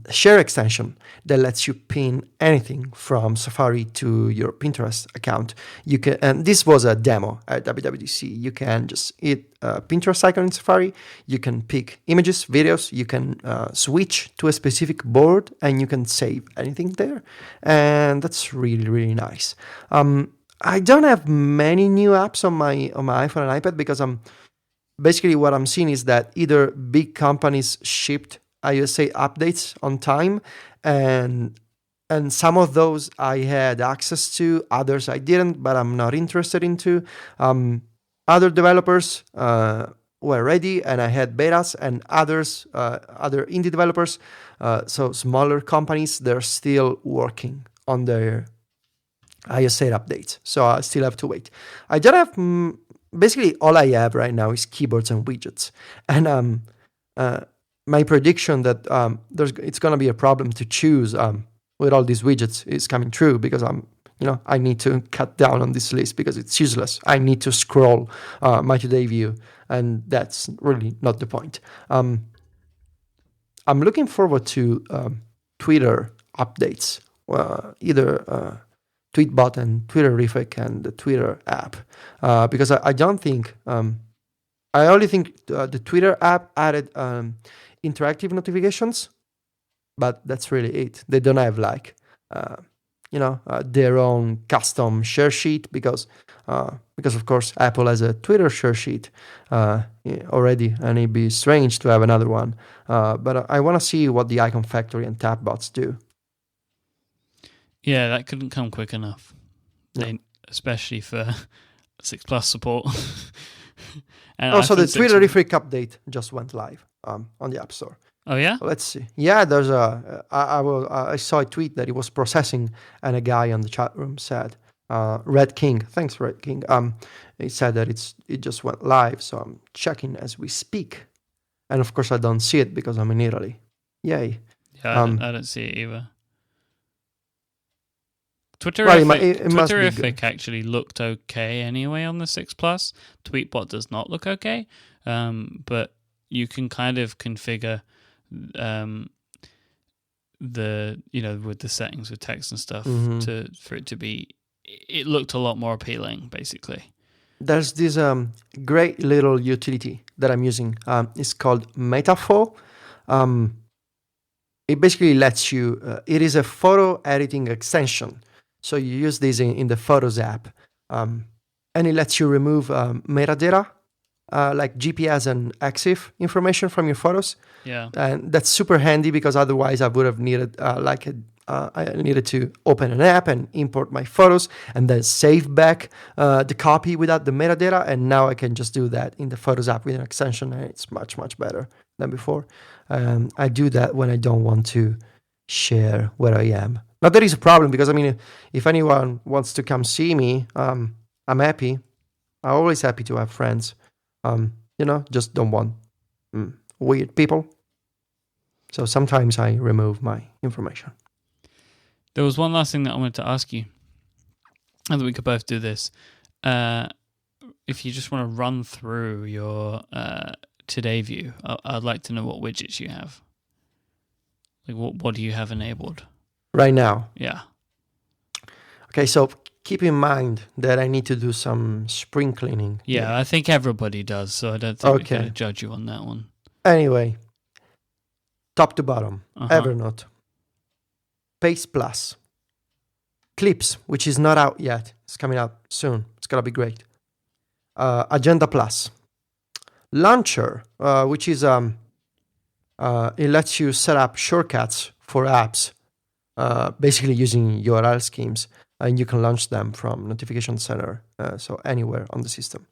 share extension that lets you pin anything from Safari to your Pinterest account. You can, and this was a demo at WWDC. You can just hit a Pinterest icon in Safari. You can pick images, videos. You can switch to a specific board, and you can save anything there. And that's really, really nice. I don't have many new apps on my iPhone and iPad because basically what I'm seeing is that either big companies shipped iOS 8 updates on time, and some of those I had access to, others I didn't, but I'm not interested into. Other developers were ready, and I had betas, and other indie developers, so smaller companies, they're still working on their iOS 8 updates, so I still have to wait. I don't have basically all I have right now is keyboards and widgets, and my prediction that it's going to be a problem to choose with all these widgets is coming true because I'm I need to cut down on this list because it's useless. I need to scroll my today view, and that's really not the point. I'm looking forward to Twitter updates, either Tweetbot and Twitterific and the Twitter app, because I don't think I only think the Twitter app added interactive notifications, but that's really it. They don't have like their own custom share sheet because of course Apple has a Twitter share sheet already, and it'd be strange to have another one. But I want to see what the Icon Factory and Tapbots do. Yeah, that couldn't come quick enough, especially for 6 Plus support. And also, the Twitterific update just went live on the App Store. Oh yeah, let's see. Yeah, there's I saw a tweet that it was processing, and a guy on the chat room said, "Red King, thanks, Red King." He said that it just went live, so I'm checking as we speak, and of course I don't see it because I'm in Italy. Yay! Yeah, I don't see it either. Twitterific actually looked okay anyway on the 6 Plus. Tweetbot does not look okay, but you can kind of configure the with the settings with text and stuff for it to be. It looked a lot more appealing, basically. There's this great little utility that I'm using. It's called Metaphor. It basically lets you. It is a photo editing extension. So you use this in the Photos app, and it lets you remove metadata, like GPS and EXIF information from your photos. Yeah, and that's super handy because otherwise I would have needed I needed to open an app and import my photos and then save back the copy without the metadata. And now I can just do that in the Photos app with an extension, and it's much, much better than before. I do that when I don't want to share where I am. Not that it's a problem, because I mean, if anyone wants to come see me, I'm happy. I'm always happy to have friends. Just don't want weird people. So sometimes I remove my information. There was one last thing that I wanted to ask you, and that we could both do this. If you just want to run through your Today view, I'd like to know what widgets you have. Like, what do you have enabled? Right now? Yeah. Okay, so keep in mind that I need to do some spring cleaning. Yeah, I think everybody does, so I don't think we can judge you on that one. Anyway, top to bottom, Evernote, Paste Plus, Clips, which is not out yet. It's coming out soon. It's going to be great. Agenda Plus, Launcher, which is it lets you set up shortcuts for apps, basically using URL schemes, and you can launch them from Notification Center, so anywhere on the system.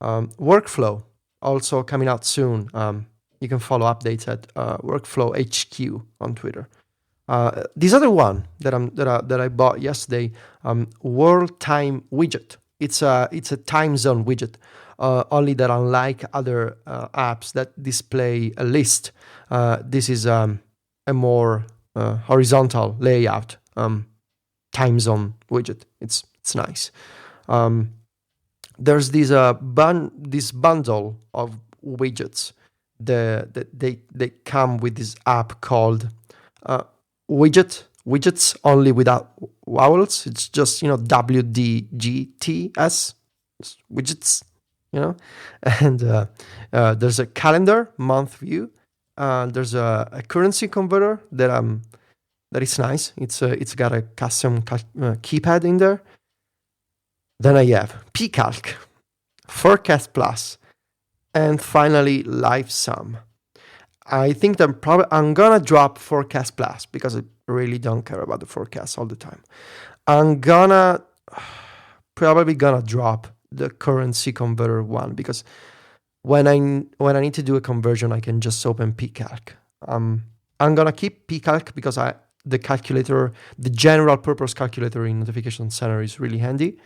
Workflow, also coming out soon. You can follow updates at Workflow HQ on Twitter. This other one that I bought yesterday, World Time Widget. It's a time zone widget. Only that unlike other apps that display a list, this is a more horizontal layout time zone widget. It's nice. There's this bundle of widgets that they come with this app called widgets only without vowels. It's just WDGTS widgets. And there's a calendar month view. There's a currency converter that is nice. It's got a custom keypad in there. Then I have pCalc, Forecast Plus, and finally Live Sum. I think that I'm gonna drop Forecast Plus because I really don't care about the forecast all the time. I'm probably gonna drop the currency converter one because when I need to do a conversion, I can just open pCalc. I'm gonna keep pCalc because the calculator, the general purpose calculator in Notification Center is really handy.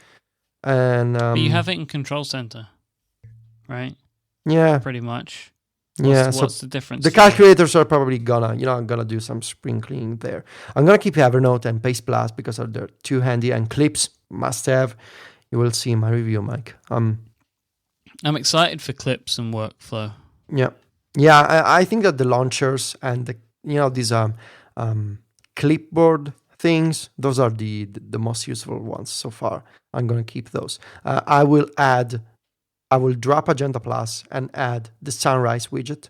And but you have it in Control Center, right? Yeah, pretty much. What's the difference? The calculators are probably gonna do some spring cleaning there. I'm gonna keep Evernote and Paste Plus because they're too handy, and Clips must have. You will see in my review, Myke. I'm excited for Clips and workflow. Yeah. I think that the launchers and these clipboard things, those are the most useful ones so far. I'm gonna keep those. I will drop Agenda Plus and add the Sunrise widget.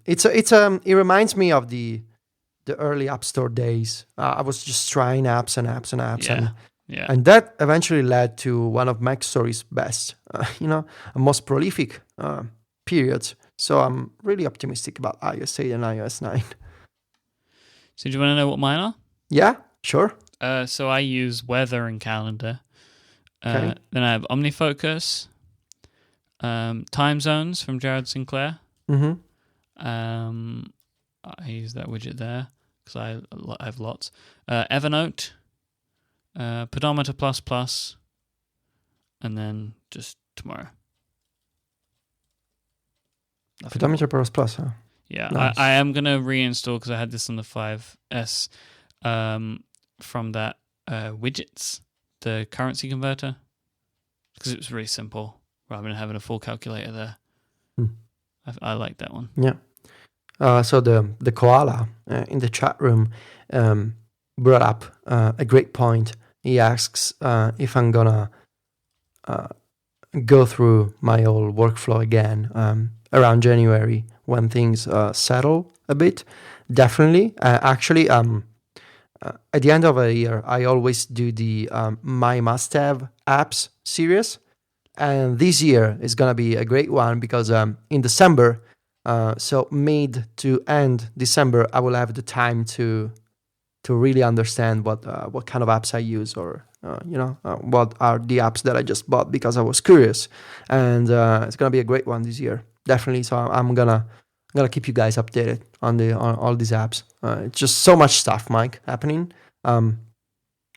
It reminds me of the early App Store days. I was just trying apps and apps and apps, and that eventually led to one of Mac Story's best, most prolific periods. So I'm really optimistic about iOS 8 and iOS 9. So do you want to know what mine are? Yeah, sure. So I use weather and calendar. Okay. Then I have OmniFocus, time zones from Jared Sinclair. Mm-hmm. I use that widget there because I have lots. Evernote, Pedometer Plus, and then just tomorrow. Pedometer Plus, huh? Yeah, nice. I am going to reinstall because I had this on the 5S from that widgets, the currency converter, because it was really simple rather than having a full calculator there. I like that one. Yeah. So the koala in the chat room brought up a great point. He asks if I'm gonna go through my old workflow again around January when things settle a bit. Definitely. Actually, at the end of a year, I always do the My Must-Have apps series. And this year is going to be a great one because in December, so mid to end December, I will have the time to really understand what kind of apps I use or what are the apps that I just bought because I was curious. And it's going to be a great one this year, definitely. So I'm gonna keep you guys updated on all these apps. It's just so much stuff, Myke, happening.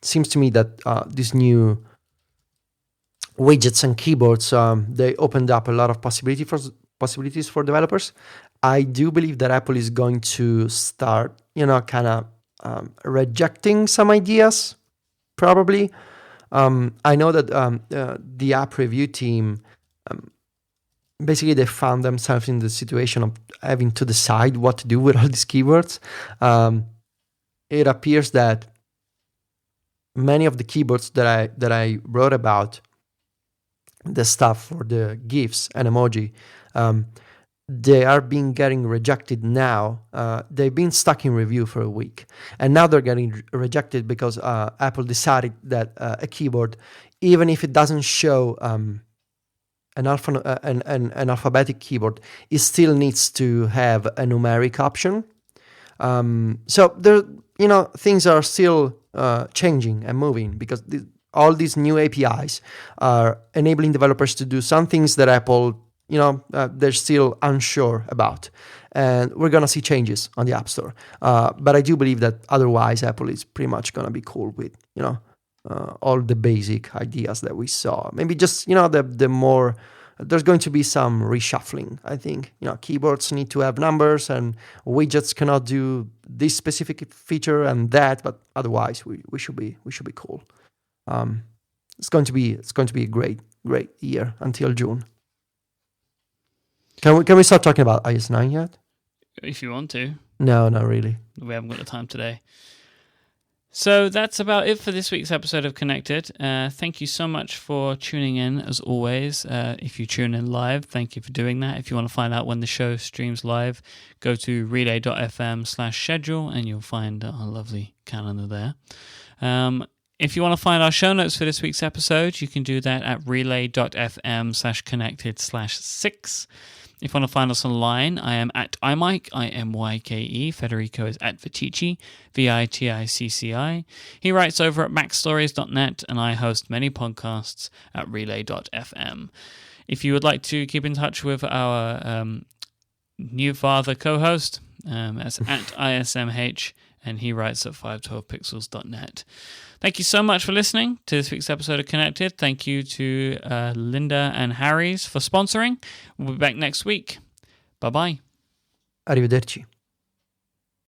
Seems to me that these new widgets and keyboards, they opened up a lot of possibilities for developers. I do believe that Apple is going to start, kind of rejecting some ideas, probably. I know that the app review team, basically they found themselves in the situation of having to decide what to do with all these keyboards. It appears that many of the keyboards that I wrote about, the stuff for the GIFs and emoji, they are getting rejected now. They've been stuck in review for a week, and now they're getting rejected because Apple decided that a keyboard, even if it doesn't show an alphabetic keyboard, it still needs to have a numeric option. So there, things are still changing and moving because all these new APIs are enabling developers to do some things that Apple, they're still unsure about. And we're going to see changes on the App Store. But I do believe that otherwise Apple is pretty much going to be cool with, all the basic ideas that we saw. Maybe just, the more, there's going to be some reshuffling, I think. Keyboards need to have numbers and widgets cannot do this specific feature and that, but otherwise we should be cool. It's going to be a great year until June. Can we start talking about iOS 9 yet? If you want to. No, not really. We haven't got the time today. So that's about it for this week's episode of Connected. Thank you so much for tuning in, as always. If you tune in live, thank you for doing that. If you want to find out when the show streams live, go to relay.fm/schedule and you'll find our lovely calendar there. If you want to find our show notes for this week's episode, you can do that at relay.fm/connected/6. If you want to find us online, I am at iMyke, IMYKE. Federico is at Vitici, VITICCI. He writes over at macstories.net, and I host many podcasts at relay.fm. If you would like to keep in touch with our new father co-host, that's at ISMH, and he writes at 512pixels.net. Thank you so much for listening to this week's episode of Connected. Thank you to Linda and Harry's for sponsoring. We'll be back next week. Bye-bye. Arrivederci.